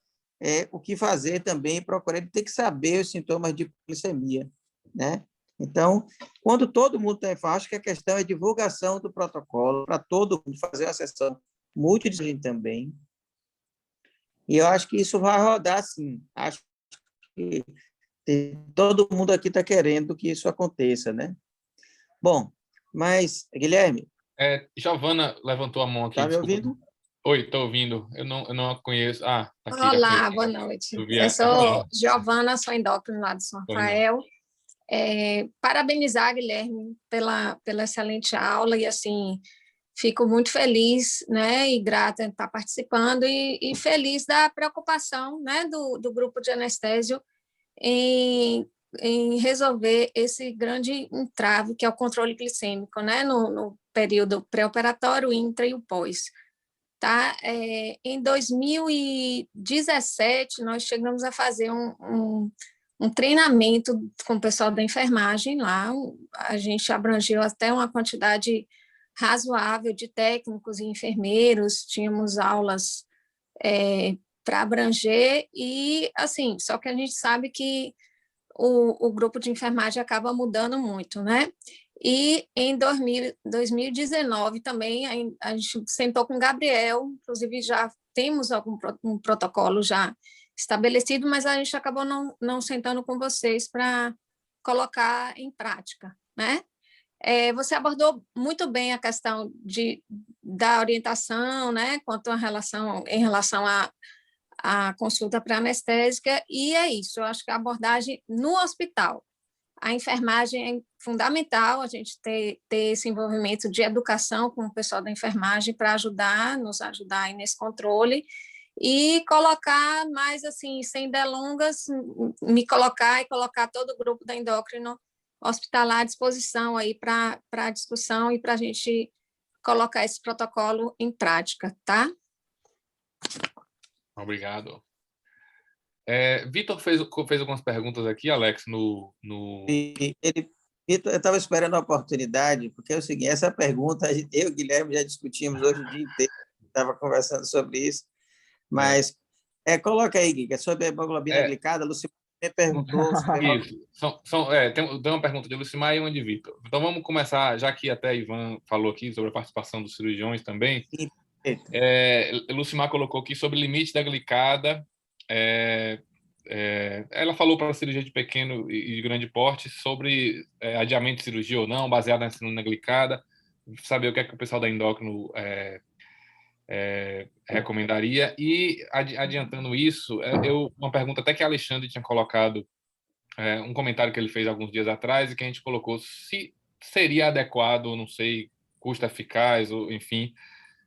o que fazer também, procurar. Ele tem que saber os sintomas de hipoglicemia, né? Então, quando todo mundo está em faixa, acho que a questão é divulgação do protocolo, para todo mundo fazer uma sessão multidisciplinar também. E eu acho que isso vai rodar, sim. Acho que todo mundo aqui está querendo que isso aconteça, né? Bom, mas, Guilherme... Giovana levantou a mão aqui. Está me ouvindo? Oi, estou ouvindo. Eu não a conheço. Tá aqui. Olá, boa noite. Eu sou Giovana, sou endócrina lá de São Rafael. Parabenizar, Guilherme, pela excelente aula e, assim, fico muito feliz, né, e grata em estar participando e feliz da preocupação, né, do grupo de anestésio em resolver esse grande entrave que é o controle glicêmico, né, no período pré-operatório, intra e o pós. Tá? Em 2017, nós chegamos a fazer um treinamento com o pessoal da enfermagem lá. A gente abrangeu até uma quantidade razoável de técnicos e enfermeiros, tínhamos aulas abranger, e assim, só que a gente sabe que o grupo de enfermagem acaba mudando muito, né? E em 2019 também a gente sentou com o Gabriel, inclusive já temos um protocolo já estabelecido, mas a gente acabou não sentando com vocês para colocar em prática, né? Você abordou muito bem a questão da orientação, né, em relação à consulta pré-anestésica, e é isso, eu acho que a abordagem no hospital, a enfermagem é fundamental, a gente ter esse envolvimento de educação com o pessoal da enfermagem para nos ajudar aí nesse controle, e colocar mais, assim, sem delongas, me colocar e colocar todo o grupo da endócrino hospitalar à disposição aí para a discussão e para a gente colocar esse protocolo em prática, tá? Obrigado. Vitor fez algumas perguntas aqui, Alex, Vitor, eu estava esperando a oportunidade, porque é o seguinte, essa pergunta, eu e o Guilherme já discutimos hoje o dia inteiro, estava conversando sobre isso, mas coloca aí, Guilherme, sobre a hemoglobina glicada, a Lucimar me perguntou sobre... Isso, tem uma pergunta de Lucimar e uma de Vitor. Então vamos começar, já que até Ivan falou aqui sobre a participação dos cirurgiões também. Sim. Lucimar colocou aqui sobre o limite da glicada. Ela falou para a cirurgia de pequeno e de grande porte sobre adiamento de cirurgia ou não, baseado na insulina glicada, saber o que é que o pessoal da endócrino recomendaria. E adiantando isso, uma pergunta até que a Alexandre tinha colocado, um comentário que ele fez alguns dias atrás, e que a gente colocou se seria adequado, não sei, custo eficaz, ou enfim,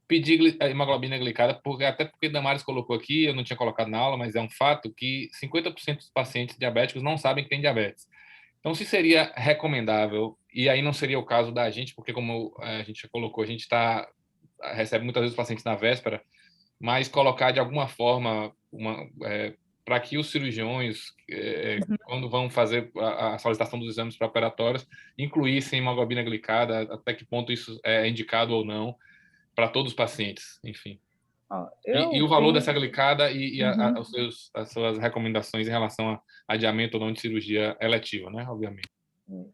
pedir a hemoglobina glicada, até porque Damares colocou aqui, eu não tinha colocado na aula, mas é um fato que 50% dos pacientes diabéticos não sabem que tem diabetes. Então, se seria recomendável, e aí não seria o caso da gente, porque como a gente já colocou, a gente recebe muitas vezes os pacientes na véspera, mas colocar de alguma forma para que os cirurgiões, quando vão fazer a solicitação dos exames pré-operatórios, incluíssem hemoglobina glicada, até que ponto isso é indicado ou não, para todos os pacientes, enfim. E o valor dessa glicada e as suas recomendações em relação a adiamento ou não de cirurgia eletiva, né, obviamente.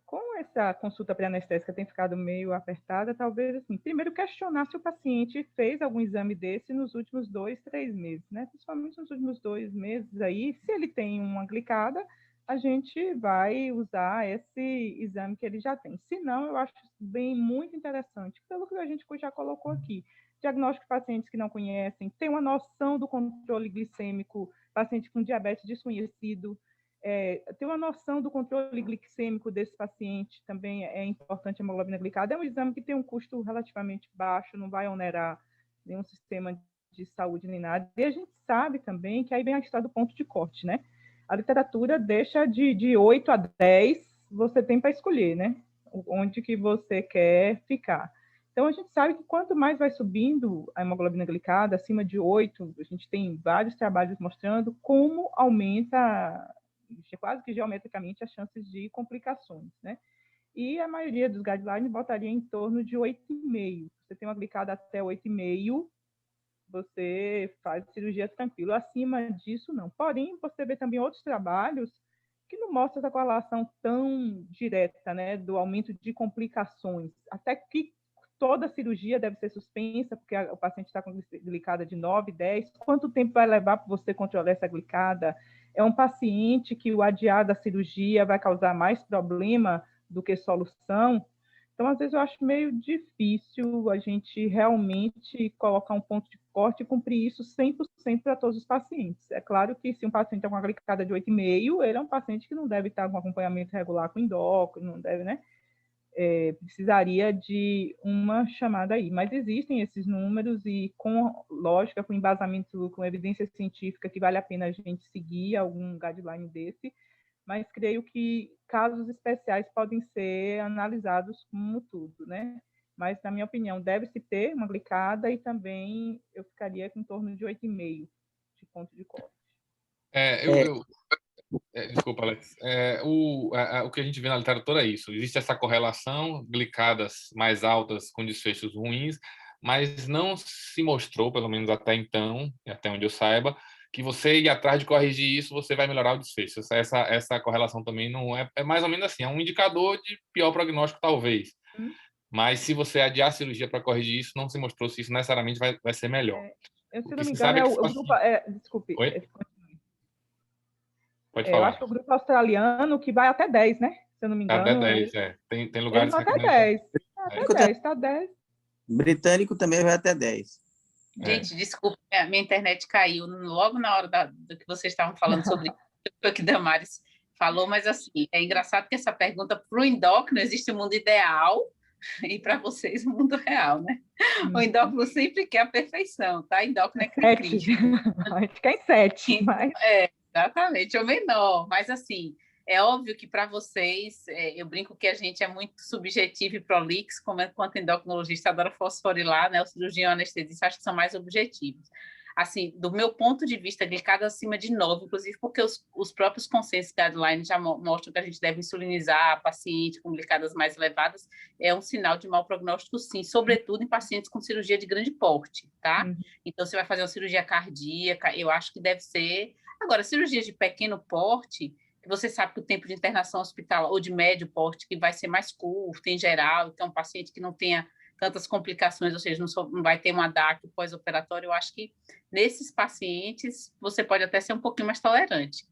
Com essa consulta pré-anestésica tem ficado meio apertada, talvez, assim, primeiro questionar se o paciente fez algum exame desse nos últimos 2, 3 meses, né? Principalmente nos últimos 2 meses aí, se ele tem uma glicada, a gente vai usar esse exame que ele já tem. Se não, eu acho muito interessante, pelo que a gente já colocou aqui, diagnóstico de pacientes que não conhecem, ter uma noção do controle glicêmico, paciente com diabetes desconhecido, ter uma noção do controle glicêmico desse paciente também é importante. A hemoglobina glicada é um exame que tem um custo relativamente baixo, não vai onerar nenhum sistema de saúde nem nada. E a gente sabe também que aí vem a história do ponto de corte, né? A literatura deixa de 8 a 10, você tem para escolher, né? Onde que você quer ficar. Então, a gente sabe que quanto mais vai subindo a hemoglobina glicada, acima de 8, a gente tem vários trabalhos mostrando como aumenta quase que geometricamente as chances de complicações, né? E a maioria dos guidelines botaria em torno de 8,5. Você tem uma glicada até 8,5, você faz cirurgia tranquilo. Acima disso, não. Porém, você vê também outros trabalhos que não mostram essa correlação tão direta, né, do aumento de complicações. Até que toda cirurgia deve ser suspensa, porque o paciente está com glicada de 9, 10. Quanto tempo vai levar para você controlar essa glicada? É um paciente que o adiar da cirurgia vai causar mais problema do que solução. Então, às vezes, eu acho meio difícil a gente realmente colocar um ponto de corte e cumprir isso 100% para todos os pacientes. É claro que se um paciente tem uma glicada de 8,5, ele é um paciente que não deve estar com acompanhamento regular com endócrino, não deve, né? Precisaria de uma chamada aí. Mas existem esses números e com lógica, com embasamento, com evidência científica, que vale a pena a gente seguir algum guideline desse, mas creio que casos especiais podem ser analisados como tudo, né? Mas, na minha opinião, deve-se ter uma glicada e também eu ficaria em torno de 8,5 de ponto de corte. Desculpa, Alex. O que a gente vê na literatura é isso. Existe essa correlação, glicadas mais altas com desfechos ruins, mas não se mostrou, pelo menos até então, até onde eu saiba, que você ir atrás de corrigir isso, você vai melhorar o desfecho. Essa correlação também não é mais ou menos assim, é um indicador de pior prognóstico, talvez. Mas se você adiar a cirurgia para corrigir isso, não se mostrou se isso necessariamente vai ser melhor. Se não me engano, o grupo... desculpe. Oi? Pode eu falar. acho que o grupo australiano que vai até 10, né? Se eu não me engano. Até 10, Tem lugares que... Até 10. Até 10, tá 10. Britânico também vai até 10. Gente, desculpa, minha internet caiu logo na hora do que vocês estavam falando sobre o que Damares falou, mas assim, é engraçado que essa pergunta para o endócrino existe um mundo ideal e para vocês o mundo real, né? O endócrino sempre quer a perfeição, tá? Endócrino é crítico. A gente quer em 7, mas... Exatamente, o menor, mas assim, é óbvio que para vocês, eu brinco que a gente é muito subjetivo e prolixo, enquanto endocrinologista adora fosforilar, né? O cirurgião anestesista acho que são mais objetivos. Assim, do meu ponto de vista, glicada acima de 9, inclusive porque os próprios consensos guidelines já mostram que a gente deve insulinizar a paciente com glicadas mais elevadas, é um sinal de mau prognóstico, sim, sobretudo em pacientes com cirurgia de grande porte, tá? Então, você vai fazer uma cirurgia cardíaca, eu acho que deve ser... Agora, cirurgia de pequeno porte, que você sabe que o tempo de internação hospitalar, ou de médio porte, que vai ser mais curto em geral, então um paciente que não tenha tantas complicações, ou seja, não vai ter uma DAC pós-operatório, eu acho que nesses pacientes você pode até ser um pouquinho mais tolerante.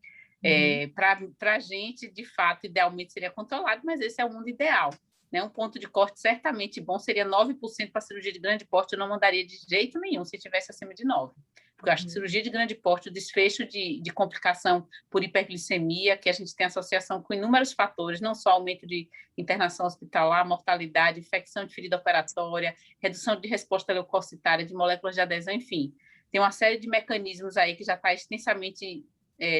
Para a gente, de fato, idealmente seria controlado, mas esse é o mundo ideal. Né? Um ponto de corte certamente bom seria 9% para cirurgia de grande porte, eu não mandaria de jeito nenhum se tivesse acima de 9%. Porque eu acho que cirurgia de grande porte, o desfecho de complicação por hiperglicemia, que a gente tem associação com inúmeros fatores, não só aumento de internação hospitalar, mortalidade, infecção de ferida operatória, redução de resposta leucocitária, de moléculas de adesão, enfim. Tem uma série de mecanismos aí que já está extensamente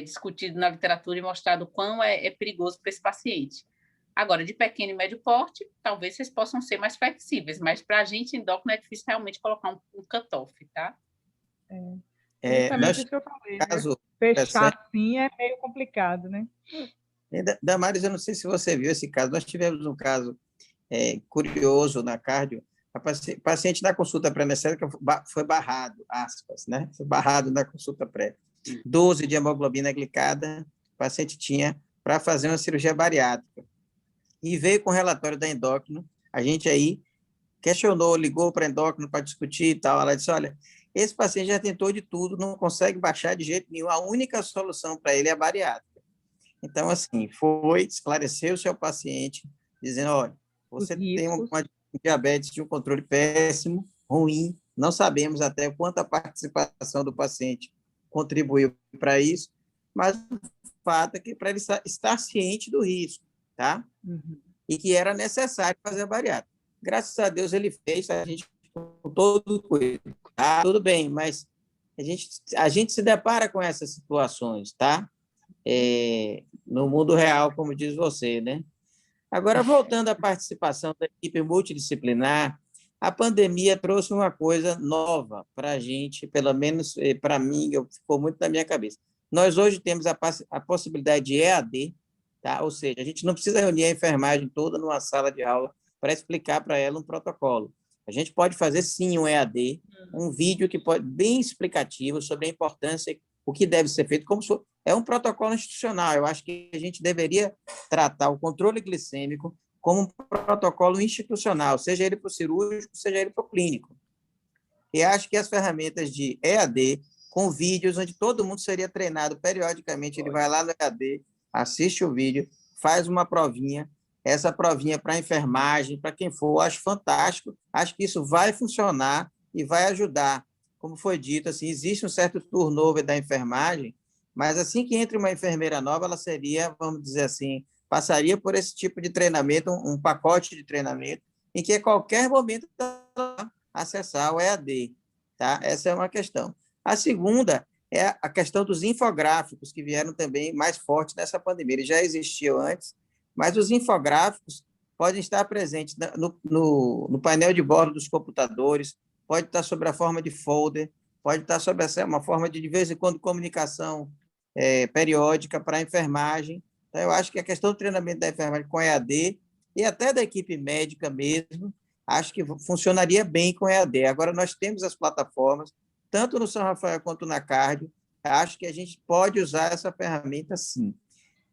discutido na literatura e mostrado o quão é perigoso para esse paciente. Agora, de pequeno e médio porte, talvez vocês possam ser mais flexíveis, mas para a gente, endócrino, é difícil realmente colocar um cutoff, tá? Justamente isso que eu falei, caso, né? Fechar assim é meio complicado, né? Damares, eu não sei se você viu esse caso, nós tivemos um caso curioso na cardio, a paciente na consulta pré-anestésica foi barrado, aspas, né? Foi barrado na consulta pré. 12 de hemoglobina glicada, o paciente tinha para fazer uma cirurgia bariátrica. E veio com o relatório da endócrino, a gente aí questionou, ligou para a endócrino para discutir e tal, ela disse, olha, esse paciente já tentou de tudo, não consegue baixar de jeito nenhum, a única solução para ele é a bariátrica. Então, assim, foi esclarecer o seu paciente, dizendo, olha, você tem uma diabetes de um controle péssimo, ruim, não sabemos até quanto a participação do paciente contribuiu para isso, mas o fato é que para ele estar ciente do risco, tá? E que era necessário fazer a bariátrica. Graças a Deus ele fez, a gente com todo cuidado, tá? Tudo bem, mas a gente se depara com essas situações, tá? No mundo real, como diz você, né? Agora, voltando à participação da equipe multidisciplinar, a pandemia trouxe uma coisa nova para a gente, pelo menos para mim, ficou muito na minha cabeça. Nós hoje temos a possibilidade de EAD, tá? Ou seja, a gente não precisa reunir a enfermagem toda numa sala de aula para explicar para ela um protocolo. A gente pode fazer, sim, um EAD, um vídeo que pode bem explicativo sobre a importância, o que deve ser feito, como é um protocolo institucional. Eu acho que a gente deveria tratar o controle glicêmico como um protocolo institucional, seja ele para o cirúrgico, seja ele para o clínico. E acho que as ferramentas de EAD, com vídeos, onde todo mundo seria treinado periodicamente, ele vai lá no EAD, assiste o vídeo, faz uma provinha, essa provinha para a enfermagem, para quem for, acho fantástico, acho que isso vai funcionar e vai ajudar. Como foi dito, assim, existe um certo turnover da enfermagem, mas assim que entre uma enfermeira nova, ela seria, vamos dizer assim, passaria por esse tipo de treinamento, um pacote de treinamento, em que a qualquer momento ela acessar o EAD. Tá? Essa é uma questão. A segunda é a questão dos infográficos, que vieram também mais fortes nessa pandemia. Eles já existiam antes, mas os infográficos podem estar presentes no painel de bordo dos computadores, pode estar sobre a forma de folder, pode estar sobre uma forma de vez em quando, comunicação periódica para a enfermagem. Então, eu acho que a questão do treinamento da enfermagem com EAD e até da equipe médica mesmo, acho que funcionaria bem com EAD. Agora, nós temos as plataformas, tanto no São Rafael quanto na Cardio, acho que a gente pode usar essa ferramenta sim.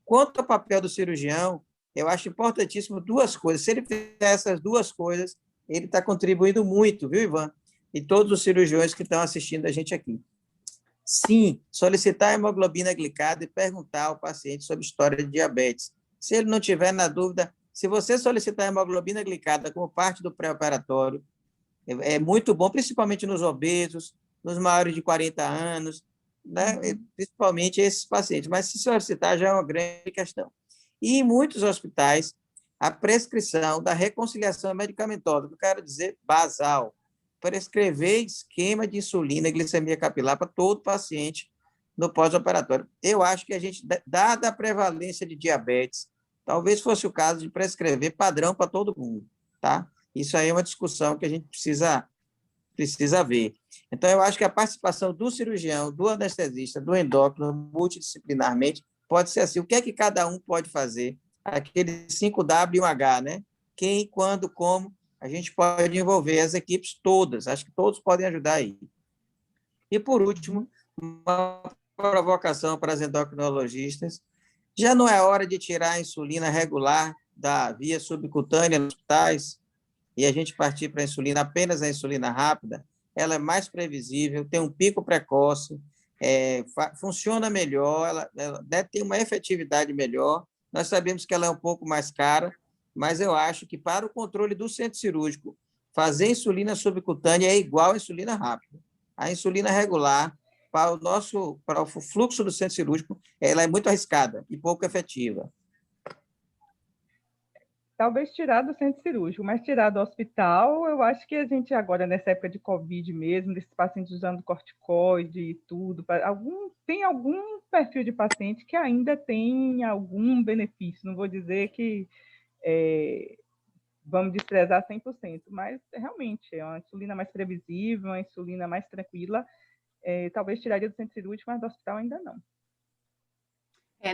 Quanto ao papel do cirurgião, eu acho importantíssimo duas coisas. Se ele fizer essas duas coisas, ele está contribuindo muito, viu, Ivan? E todos os cirurgiões que estão assistindo a gente aqui. Sim, solicitar a hemoglobina glicada e perguntar ao paciente sobre história de diabetes. Se ele não tiver na dúvida, se você solicitar a hemoglobina glicada como parte do pré-operatório, é muito bom, principalmente nos obesos, nos maiores de 40 anos, né? Principalmente esses pacientes. Mas se solicitar já é uma grande questão. E em muitos hospitais, a prescrição da reconciliação medicamentosa, que eu quero dizer basal, prescrever esquema de insulina e glicemia capilar para todo paciente no pós-operatório. Eu acho que a gente, dada a prevalência de diabetes, talvez fosse o caso de prescrever padrão para todo mundo, tá? Isso aí é uma discussão que a gente precisa ver. Então, eu acho que a participação do cirurgião, do anestesista, do endócrino, multidisciplinarmente, pode ser assim. O que é que cada um pode fazer? Aquele 5W e 1H, né? Quem, quando, como, a gente pode envolver as equipes todas. Acho que todos podem ajudar aí. E, por último, uma provocação para as endocrinologistas. Já não é hora de tirar a insulina regular da via subcutânea nos hospitais e a gente partir para a insulina, apenas a insulina rápida? Ela é mais previsível, tem um pico precoce, funciona melhor, ela deve ter uma efetividade melhor. Nós sabemos que ela é um pouco mais cara, mas eu acho que para o controle do centro cirúrgico, fazer insulina subcutânea é igual à insulina rápida. A insulina regular, para o fluxo do centro cirúrgico, ela é muito arriscada e pouco efetiva. Talvez tirar do centro cirúrgico, mas tirar do hospital, eu acho que a gente agora, nessa época de Covid mesmo, desses pacientes usando corticoide e tudo, tem algum perfil de paciente que ainda tem algum benefício. Não vou dizer que vamos desprezar 100%, mas realmente é uma insulina mais previsível, uma insulina mais tranquila. Talvez tiraria do centro cirúrgico, mas do hospital ainda não.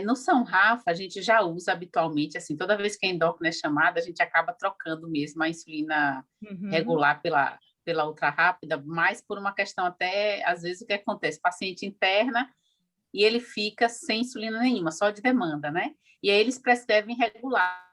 No São Rafa, a gente já usa habitualmente, assim, toda vez que a endócrina é chamada, a gente acaba trocando mesmo a insulina regular pela ultra rápida, mas por uma questão até, às vezes, o que acontece? O paciente interna e ele fica sem insulina nenhuma, só de demanda, né? E aí eles prescrevem regular.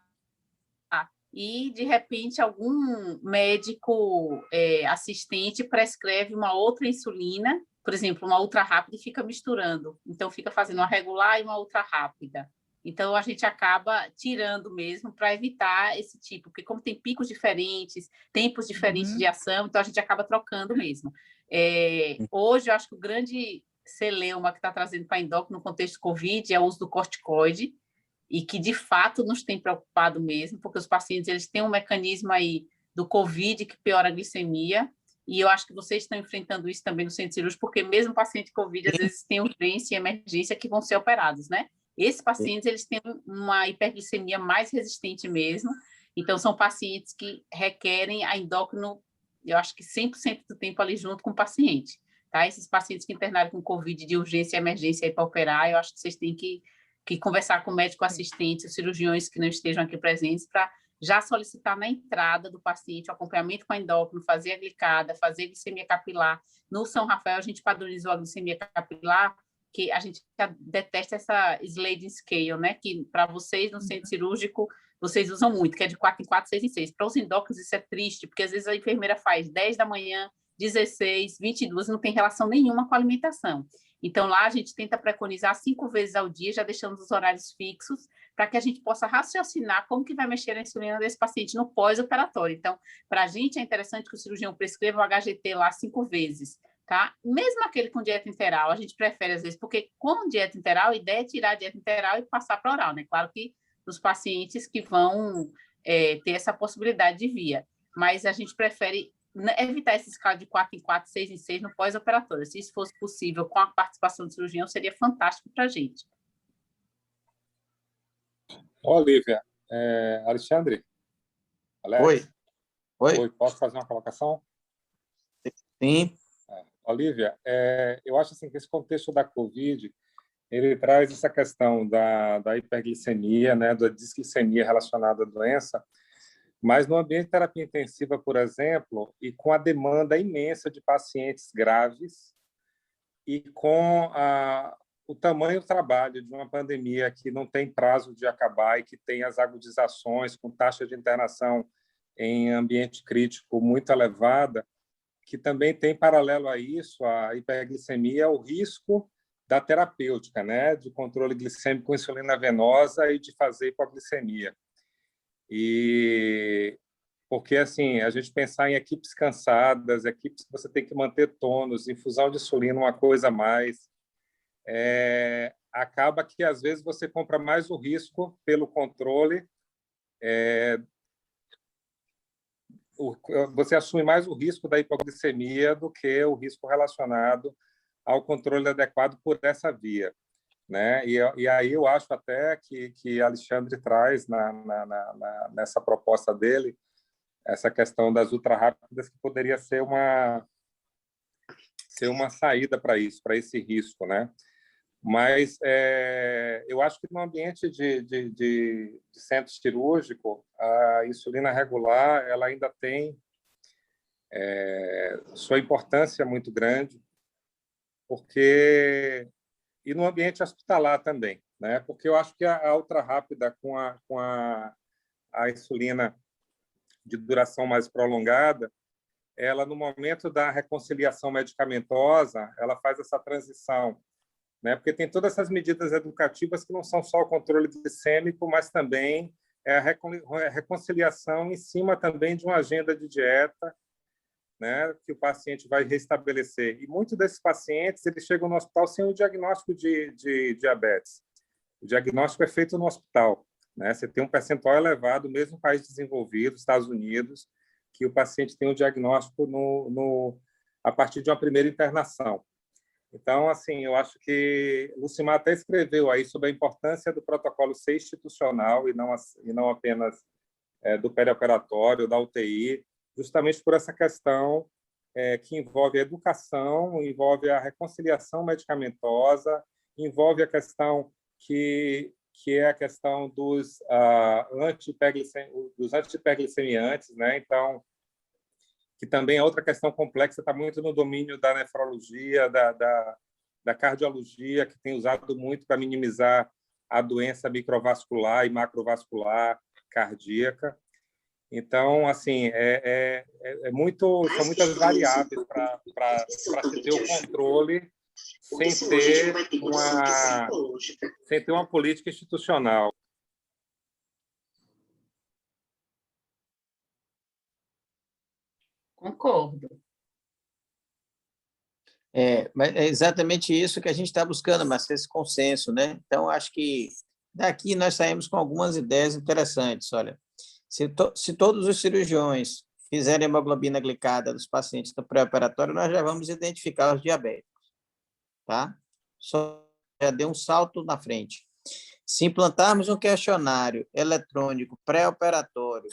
E, de repente, algum médico assistente prescreve uma outra insulina, por exemplo, uma ultra rápida, e fica misturando. Então, fica fazendo uma regular e uma ultra rápida. Então, a gente acaba tirando mesmo para evitar esse tipo, porque como tem picos diferentes, tempos diferentes de ação, então a gente acaba trocando mesmo. Hoje, eu acho que o grande celeuma que está trazendo para a endócrina no contexto Covid é o uso do corticoide, e que, de fato, nos tem preocupado mesmo, porque os pacientes eles têm um mecanismo aí do Covid que piora a glicemia, e eu acho que vocês estão enfrentando isso também no centro cirúrgico, porque mesmo paciente Covid, às vezes, tem urgência e emergência que vão ser operados, né? Esses pacientes, eles têm uma hiperglicemia mais resistente mesmo, então são pacientes que requerem a endócrino, eu acho que 100% do tempo ali junto com o paciente, tá? Esses pacientes que internaram com Covid de urgência e emergência aí para operar, eu acho que vocês têm que conversar com o médico assistente, os cirurgiões que não estejam aqui presentes, para já solicitar na entrada do paciente o acompanhamento com a endócrino, fazer a glicada, fazer a glicemia capilar. No São Rafael, a gente padronizou a glicemia capilar, que a gente detesta essa sliding scale, né? Que para vocês, no centro cirúrgico, vocês usam muito, que é de 4 em 4, 6 em 6. Para os endócrinos, isso é triste, porque às vezes a enfermeira faz 10 da manhã, 16, 22, não tem relação nenhuma com a alimentação. Então, lá a gente tenta preconizar 5 vezes ao dia, já deixando os horários fixos, para que a gente possa raciocinar como que vai mexer a insulina desse paciente no pós-operatório. Então, para a gente é interessante que o cirurgião prescreva o HGT lá 5 vezes, tá? Mesmo aquele com dieta interal, a gente prefere às vezes, porque com dieta interal, a ideia é tirar a dieta interal e passar para oral, né? Claro que nos pacientes que vão ter essa possibilidade de via, mas a gente prefere evitar esse escala de 4 em 4, 6 em 6 no pós-operatório. Se isso fosse possível com a participação do cirurgião, seria fantástico para a gente. Olívia, Alexandre? Alex? Oi. Posso fazer uma colocação? Sim. Olívia, eu acho assim, que esse contexto da Covid, ele traz essa questão da hiperglicemia, né, da disglicemia relacionada à doença, mas no ambiente de terapia intensiva, por exemplo, e com a demanda imensa de pacientes graves, e com o tamanho do trabalho de uma pandemia que não tem prazo de acabar e que tem as agudizações com taxa de internação em ambiente crítico muito elevada, que também tem paralelo a isso, a hiperglicemia, o risco da terapêutica, né, de controle glicêmico com insulina venosa e de fazer hipoglicemia. E porque assim, a gente pensar em equipes cansadas, equipes que você tem que manter tônus, infusão de insulina, uma coisa a mais, acaba que às vezes você compra mais o risco pelo controle, você assume mais o risco da hipoglicemia do que o risco relacionado ao controle adequado por essa via, né? E aí eu acho até que Alexandre traz nessa proposta dele essa questão das ultra-rápidas, que poderia ser uma saída para isso, para esse risco, né? Mas eu acho que no ambiente de centro cirúrgico, a insulina regular ela ainda tem sua importância muito grande, porque e no ambiente hospitalar também, né? Porque eu acho que a ultra-rápida com a insulina de duração mais prolongada, ela no momento da reconciliação medicamentosa, ela faz essa transição, né? Porque tem todas essas medidas educativas que não são só o controle glicêmico, mas também a reconciliação em cima também de uma agenda de dieta, né, que o paciente vai restabelecer. E muitos desses pacientes eles chegam no hospital sem o diagnóstico de diabetes. O diagnóstico é feito no hospital, né? Você tem um percentual elevado, mesmo em países desenvolvidos, Estados Unidos, que o paciente tem o diagnóstico a partir de uma primeira internação. Então, assim, eu acho que Lucimar até escreveu aí sobre a importância do protocolo ser institucional e não apenas do perioperatório, da UTI, justamente por essa questão que envolve a educação, envolve a reconciliação medicamentosa, envolve a questão que é a questão dos antihiperglicemiantes, né? Então, que também é outra questão complexa, está muito no domínio da nefrologia, da cardiologia, que tem usado muito para minimizar a doença microvascular e macrovascular cardíaca. Então, assim, são muitas variáveis para se ter o controle sem ter uma política institucional. Concordo. Mas é exatamente isso que a gente está buscando, mas esse consenso, né? Então, acho que daqui nós saímos com algumas ideias interessantes. Olha, se todos os cirurgiões fizerem hemoglobina glicada dos pacientes no pré-operatório, nós já vamos identificar os diabéticos, tá? Só já deu um salto na frente. Se implantarmos um questionário eletrônico pré-operatório,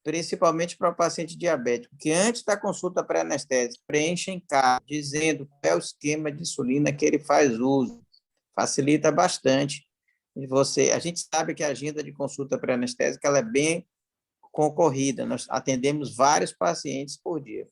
principalmente para o paciente diabético, que antes da consulta pré-anestésica preencha em casa, dizendo qual é o esquema de insulina que ele faz uso, facilita bastante. A gente sabe que a agenda de consulta pré-anestésica ela é bem concorrida, nós atendemos vários pacientes por dia.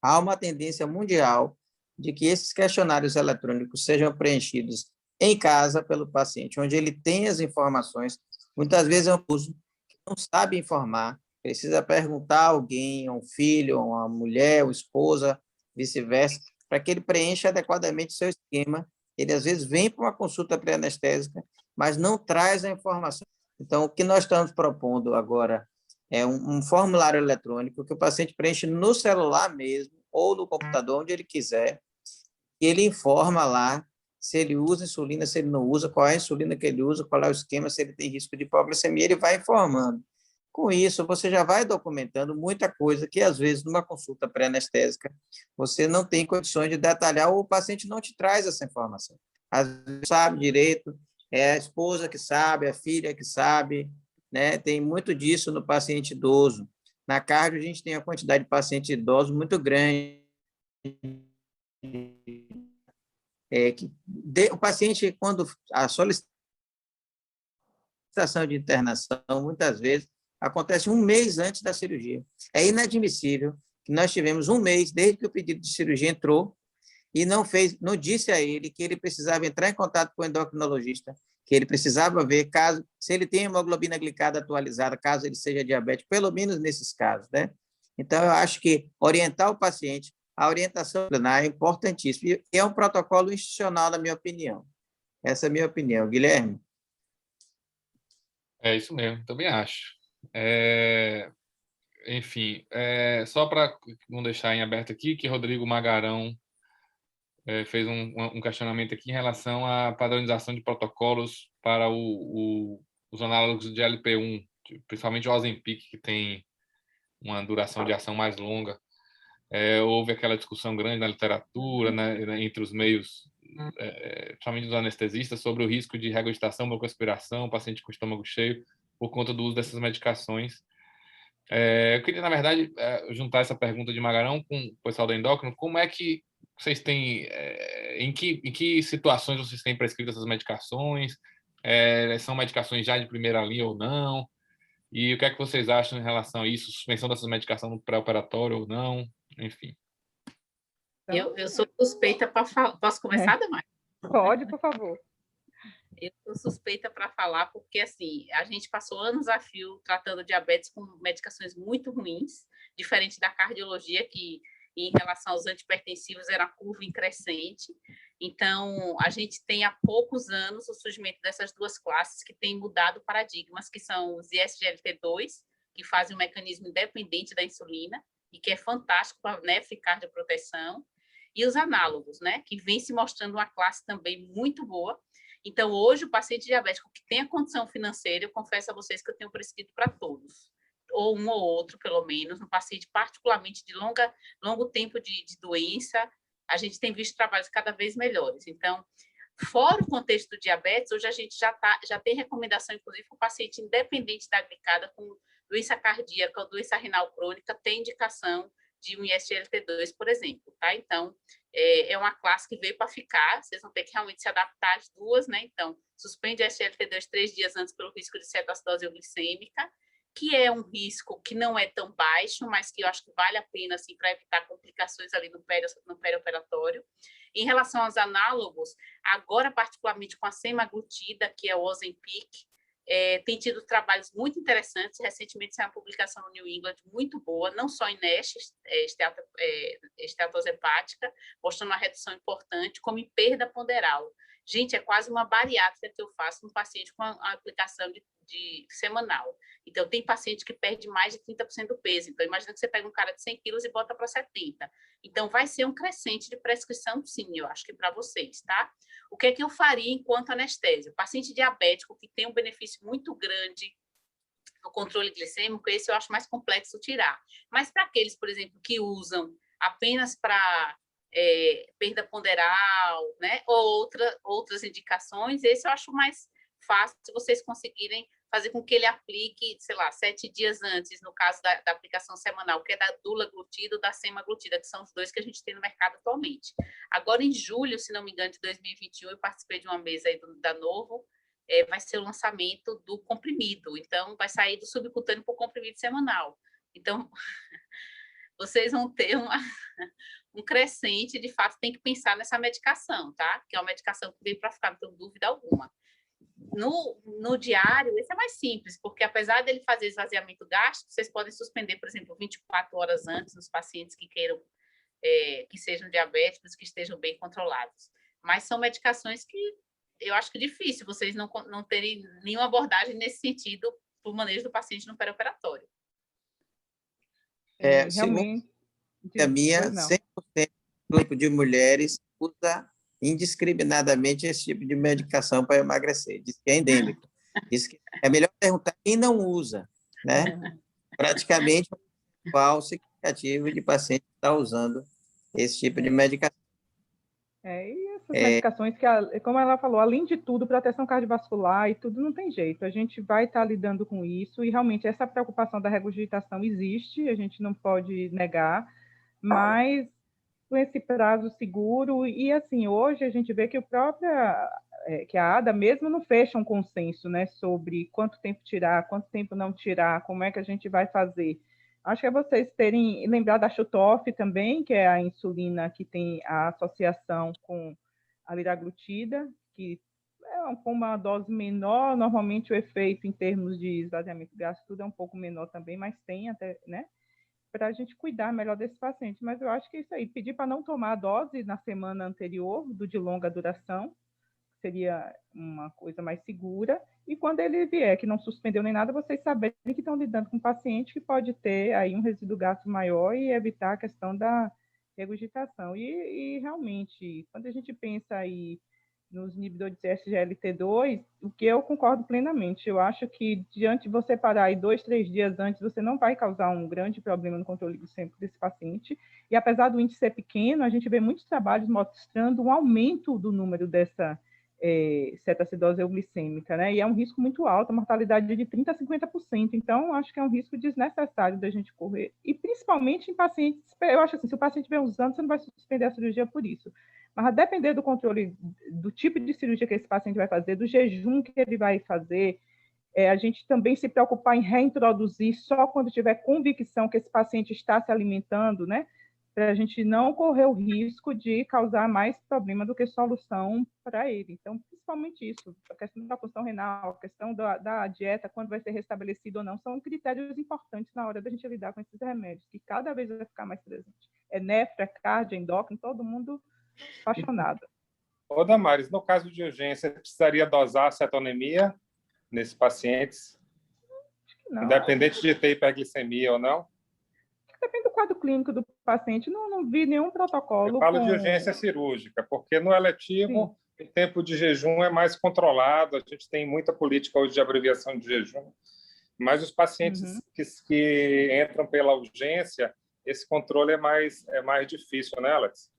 Há uma tendência mundial de que esses questionários eletrônicos sejam preenchidos em casa pelo paciente, onde ele tem as informações, muitas vezes é um uso que não sabe informar, precisa perguntar a alguém, a um filho, a uma mulher, a esposa, vice-versa, para que ele preencha adequadamente o seu esquema. Ele, às vezes, vem para uma consulta pré-anestésica, mas não traz a informação. Então, o que nós estamos propondo agora é um formulário eletrônico que o paciente preenche no celular mesmo, ou no computador, onde ele quiser, e ele informa lá se ele usa insulina, se ele não usa, qual é a insulina que ele usa, qual é o esquema, se ele tem risco de hipoglicemia, ele vai informando. Com isso, você já vai documentando muita coisa que, às vezes, numa consulta pré-anestésica, você não tem condições de detalhar ou o paciente não te traz essa informação. Às vezes, sabe direito, é a esposa que sabe, a filha que sabe, né? Tem muito disso no paciente idoso. Na cardio, a gente tem a quantidade de pacientes idosos muito grande. O paciente, quando a solicitação de internação, muitas vezes, acontece um mês antes da cirurgia. É inadmissível que nós tivemos um mês, desde que o pedido de cirurgia entrou, e não disse a ele que ele precisava entrar em contato com o endocrinologista, que ele precisava ver se ele tem hemoglobina glicada atualizada, caso ele seja diabético, pelo menos nesses casos, né? Então, eu acho que orientar o paciente, a orientação é importantíssima, e é um protocolo institucional, na minha opinião. Essa é a minha opinião. Guilherme? É isso mesmo, também acho. Enfim, só para não deixar em aberto aqui, que Rodrigo Magarão fez um questionamento aqui em relação à padronização de protocolos para os análogos de LP1, principalmente o Ozempic, que tem uma duração de ação mais longa. Houve aquela discussão grande na literatura, né, entre os meios, principalmente dos anestesistas, sobre o risco de regurgitação, broncoaspiração, paciente com estômago cheio, por conta do uso dessas medicações. Eu queria, na verdade, juntar essa pergunta de Magarão com o pessoal da endócrino. Como é que vocês têm, em que situações vocês têm prescrito essas medicações? São medicações já de primeira linha ou não? E o que é que vocês acham em relação a isso? Suspensão dessas medicações no pré-operatório ou não? Enfim. Eu sou suspeita para falar. Posso começar, Damares? Pode, por favor. Eu sou suspeita para falar, porque assim, a gente passou anos a fio tratando diabetes com medicações muito ruins, diferente da cardiologia, que em relação aos antihipertensivos era curva em crescente. Então, a gente tem há poucos anos o surgimento dessas duas classes que têm mudado paradigmas, que são os ISGLT2, que fazem um mecanismo independente da insulina, e que é fantástico para nefrocardioproteção, e os análogos, né, que vem se mostrando uma classe também muito boa. Então, hoje, o paciente diabético que tem a condição financeira, eu confesso a vocês que eu tenho prescrito para todos, ou um ou outro, pelo menos, no paciente particularmente de longo tempo de doença, a gente tem visto trabalhos cada vez melhores. Então, fora o contexto do diabetes, hoje a gente já tem recomendação, inclusive, para o paciente independente da glicada, com doença cardíaca ou doença renal crônica, tem indicação de um ISGLT2, por exemplo, tá? Então, é uma classe que veio para ficar, vocês vão ter que realmente se adaptar às duas, né? Então, suspende o ISGLT2 3 dias antes pelo risco de cetoacidose glicêmica, que é um risco que não é tão baixo, mas que eu acho que vale a pena, assim, para evitar complicações ali no perioperatório. Em relação aos análogos, agora, particularmente com a semaglutida, que é o Ozempic, tem tido trabalhos muito interessantes. Recentemente saiu uma publicação no New England muito boa, não só em NASH, esteatose hepática, mostrando uma redução importante, como em perda ponderal. Gente, é quase uma bariátrica que eu faço no paciente com a aplicação de semanal. Então, tem paciente que perde mais de 30% do peso. Então, imagina que você pega um cara de 100 quilos e bota para 70. Então, vai ser um crescente de prescrição, sim, eu acho que para vocês, tá? O que é que eu faria enquanto anestésia? O paciente diabético que tem um benefício muito grande no controle glicêmico, esse eu acho mais complexo tirar. Mas para aqueles, por exemplo, que usam apenas para perda ponderal, né, ou outras indicações, esse eu acho mais fácil se vocês conseguirem fazer com que ele aplique, sei lá, 7 dias antes, no caso da aplicação semanal, que é da dulaglutida ou da semaglutida, que são os dois que a gente tem no mercado atualmente. Agora, em julho, se não me engano, de 2021, eu participei de uma mesa aí da Novo, vai ser o lançamento do comprimido. Então, vai sair do subcutâneo para o comprimido semanal. Então, vocês vão ter um crescente, de fato, tem que pensar nessa medicação, tá? Que é uma medicação que veio para ficar, não tenho dúvida alguma. No diário, esse é mais simples, porque apesar dele fazer esvaziamento gástrico, vocês podem suspender, por exemplo, 24 horas antes nos pacientes que queiram, que sejam diabéticos, que estejam bem controlados. Mas são medicações que eu acho que é difícil vocês não terem nenhuma abordagem nesse sentido para o manejo do paciente no perioperatório. Realmente. A minha, 100% do grupo de mulheres usa indiscriminadamente esse tipo de medicação para emagrecer. Diz que é endêmico. Diz que é melhor perguntar quem não usa, né? Praticamente qual significativo de paciente está usando esse tipo de medicação. E essas medicações que, como ela falou, além de tudo, proteção cardiovascular e tudo, não tem jeito. A gente vai estar lidando com isso e realmente essa preocupação da regurgitação existe, a gente não pode negar, mas com esse prazo seguro, e assim, hoje a gente vê que que a ADA mesmo não fecha um consenso, né, sobre quanto tempo tirar, quanto tempo não tirar, como é que a gente vai fazer. Acho que é vocês terem lembrado da Chutoff também, que é a insulina que tem a associação com a liraglutida, que com uma dose menor, normalmente o efeito em termos de esvaziamento gástrico tudo é um pouco menor também, mas tem até, né? Para a gente cuidar melhor desse paciente. Mas eu acho que é isso aí, pedir para não tomar a dose na semana anterior, do de longa duração, seria uma coisa mais segura, e quando ele vier, que não suspendeu nem nada, vocês saberem que estão lidando com um paciente que pode ter aí um resíduo gástrico maior e evitar a questão da regurgitação. E realmente, quando a gente pensa aí nos inibidores de SGLT2, o que eu concordo plenamente, eu acho que diante de você parar aí 2, 3 dias antes, você não vai causar um grande problema no controle glicêmico desse paciente, e apesar do índice ser pequeno, a gente vê muitos trabalhos mostrando um aumento do número dessa cetoacidose euglicêmica, né? E é um risco muito alto, a mortalidade é de 30% a 50%, então acho que é um risco desnecessário da gente correr, e principalmente em pacientes, eu acho assim, se o paciente vem usando, você não vai suspender a cirurgia por isso, mas a depender do controle, do tipo de cirurgia que esse paciente vai fazer, do jejum que ele vai fazer, a gente também se preocupar em reintroduzir só quando tiver convicção que esse paciente está se alimentando, né? Para a gente não correr o risco de causar mais problema do que solução para ele. Então, principalmente isso, a questão da função renal, a questão da dieta, quando vai ser restabelecido ou não, são critérios importantes na hora da gente lidar com esses remédios, que cada vez vai ficar mais presente. É nefra, cardio, endócrino, todo mundo apaixonado. Ô, Damares, no caso de urgência, precisaria dosar a cetonemia nesses pacientes? Não. Independente de ter hiperglicemia ou não? Depende do quadro clínico do paciente. Não vi nenhum protocolo. Eu falo de urgência cirúrgica, porque no eletivo, sim, o tempo de jejum é mais controlado, a gente tem muita política hoje de abreviação de jejum, mas os pacientes que entram pela urgência, esse controle é mais difícil, né, Alex?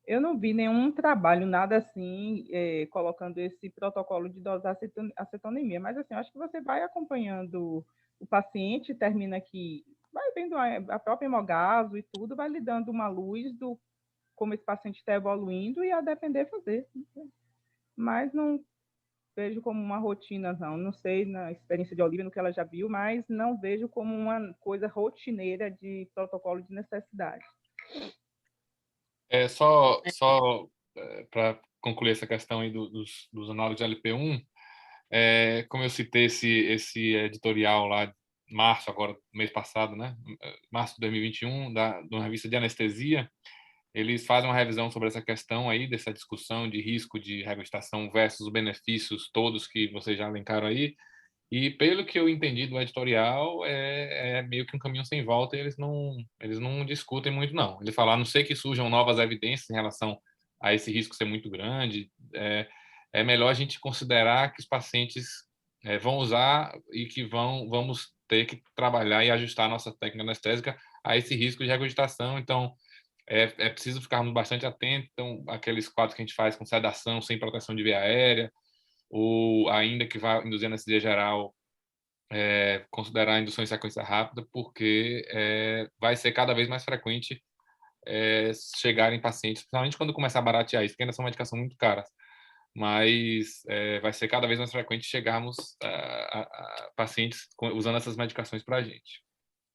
Eu não vi nenhum trabalho, nada assim, colocando esse protocolo de dosar acetonemia, mas assim, acho que você vai acompanhando o paciente, termina aqui, vai vendo a própria hemogaso e tudo, vai lhe dando uma luz do como esse paciente está evoluindo e a depender fazer. Mas não vejo como uma rotina, não. Não sei na experiência de Olivia, no que ela já viu, mas não vejo como uma coisa rotineira de protocolo de necessidade. Só para concluir essa questão aí dos análogos de LP1, como eu citei esse editorial lá de março, agora, mês passado, né? Março de 2021, de uma revista de anestesia, eles fazem uma revisão sobre essa questão aí, dessa discussão de risco de regurgitação versus os benefícios todos que vocês já elencaram aí, e pelo que eu entendi do editorial, é meio que um caminho sem volta, e eles não discutem muito, não. Eles falam, a não ser que surjam novas evidências em relação a esse risco ser muito grande, é melhor a gente considerar que os pacientes vão usar e que vamos ter que trabalhar e ajustar a nossa técnica anestésica a esse risco de regurgitação. Então, é preciso ficarmos bastante atentos. Então, aqueles quadros que a gente faz com sedação sem proteção de via aérea, ou ainda que vai induzir anestesia geral, considerar a indução em sequência rápida, porque vai ser cada vez mais frequente chegar em pacientes, principalmente quando começar a baratear isso, porque ainda são medicações muito caras, mas vai ser cada vez mais frequente chegarmos a pacientes usando essas medicações para a gente.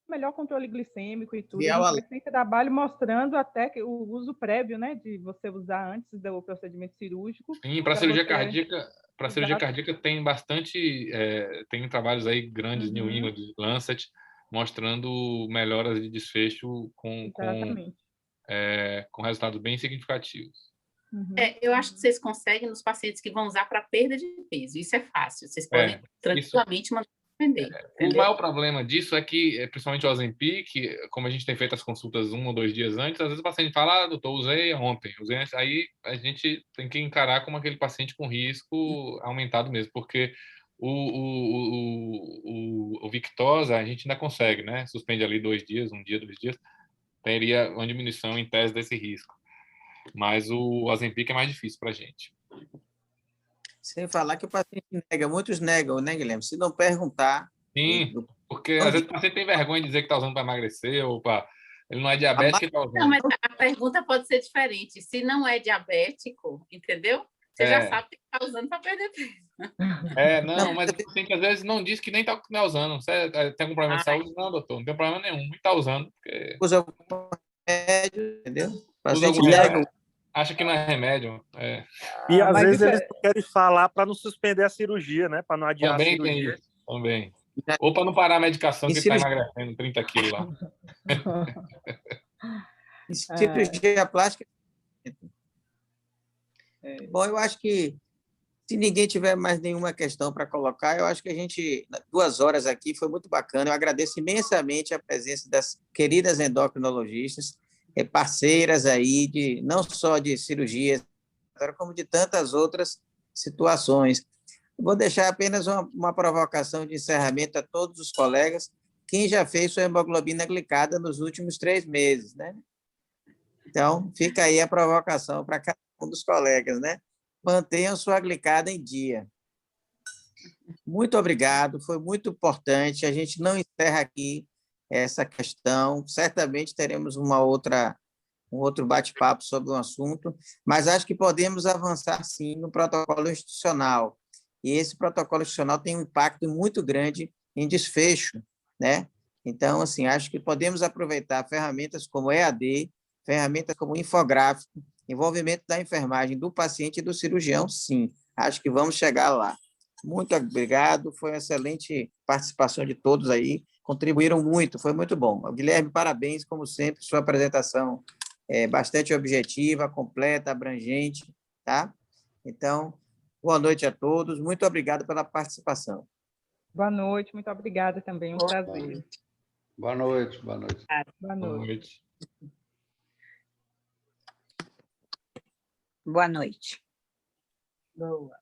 Melhor controle glicêmico e tudo. A gente tem trabalho mostrando até que o uso prévio, né, de você usar antes do procedimento cirúrgico. Sim, para cirurgia cardíaca, cirurgia cardíaca tem bastante, tem trabalhos aí grandes, New England, Lancet, mostrando melhoras de desfecho com resultados bem significativos. Eu acho que vocês conseguem nos pacientes que vão usar para perda de peso. Isso é fácil. Vocês podem tranquilamente mandar. O maior problema disso é que, principalmente o Ozempic, como a gente tem feito as consultas 1 ou 2 dias antes, às vezes o paciente fala, doutor, usei ontem, aí a gente tem que encarar como aquele paciente com risco aumentado mesmo, porque o Victoza a gente ainda consegue, né? Suspende ali 2 dias, 1 dia, 2 dias, teria uma diminuição em tese desse risco. Mas o Ozempic é mais difícil para a gente. Sem falar que o paciente nega, muitos negam, né, Guilherme? Se não perguntar... Sim, porque às vezes o paciente tem vergonha de dizer que está usando para emagrecer, ou para... ele não é diabético e está usando. Não, mas a pergunta pode ser diferente. Se não é diabético, entendeu? Você já sabe que está usando para perder peso. Não, mas o paciente às vezes não diz que nem está usando. Você tem algum problema de saúde? Não, doutor, não tem problema nenhum. Nem está usando. Porque... Usa algum remédio, entendeu? O Usa algum remédio, acha que não é remédio. E às vezes eles querem falar para não suspender a cirurgia, né? Para não adiar também a cirurgia. Tem isso, também. Ou para não parar a medicação, que está emagrecendo 30 quilos lá. Cirurgia plástica. Bom, eu acho que, se ninguém tiver mais nenhuma questão para colocar, eu acho que a gente, 2 horas aqui, foi muito bacana. Eu agradeço imensamente a presença das queridas endocrinologistas, parceiras aí, não só de cirurgias, como de tantas outras situações. Vou deixar apenas uma provocação de encerramento a todos os colegas. Quem já fez sua hemoglobina glicada nos últimos 3 meses, né? Então, fica aí a provocação para cada um dos colegas, né? Mantenham sua glicada em dia. Muito obrigado, foi muito importante. A gente não encerra aqui essa questão. Certamente teremos um outro bate-papo sobre o assunto, mas acho que podemos avançar, sim, no protocolo institucional. E esse protocolo institucional tem um impacto muito grande em desfecho, né? Então, assim, acho que podemos aproveitar ferramentas como EAD, ferramentas como infográfico, envolvimento da enfermagem, do paciente e do cirurgião, sim. Acho que vamos chegar lá. Muito obrigado, foi uma excelente participação de todos aí, contribuíram muito, foi muito bom. Guilherme, parabéns, como sempre, sua apresentação é bastante objetiva, completa, abrangente, tá? Então, boa noite a todos, muito obrigado pela participação. Boa noite, muito obrigada também, um prazer. Boa noite, boa noite. Boa noite. Boa noite. Boa.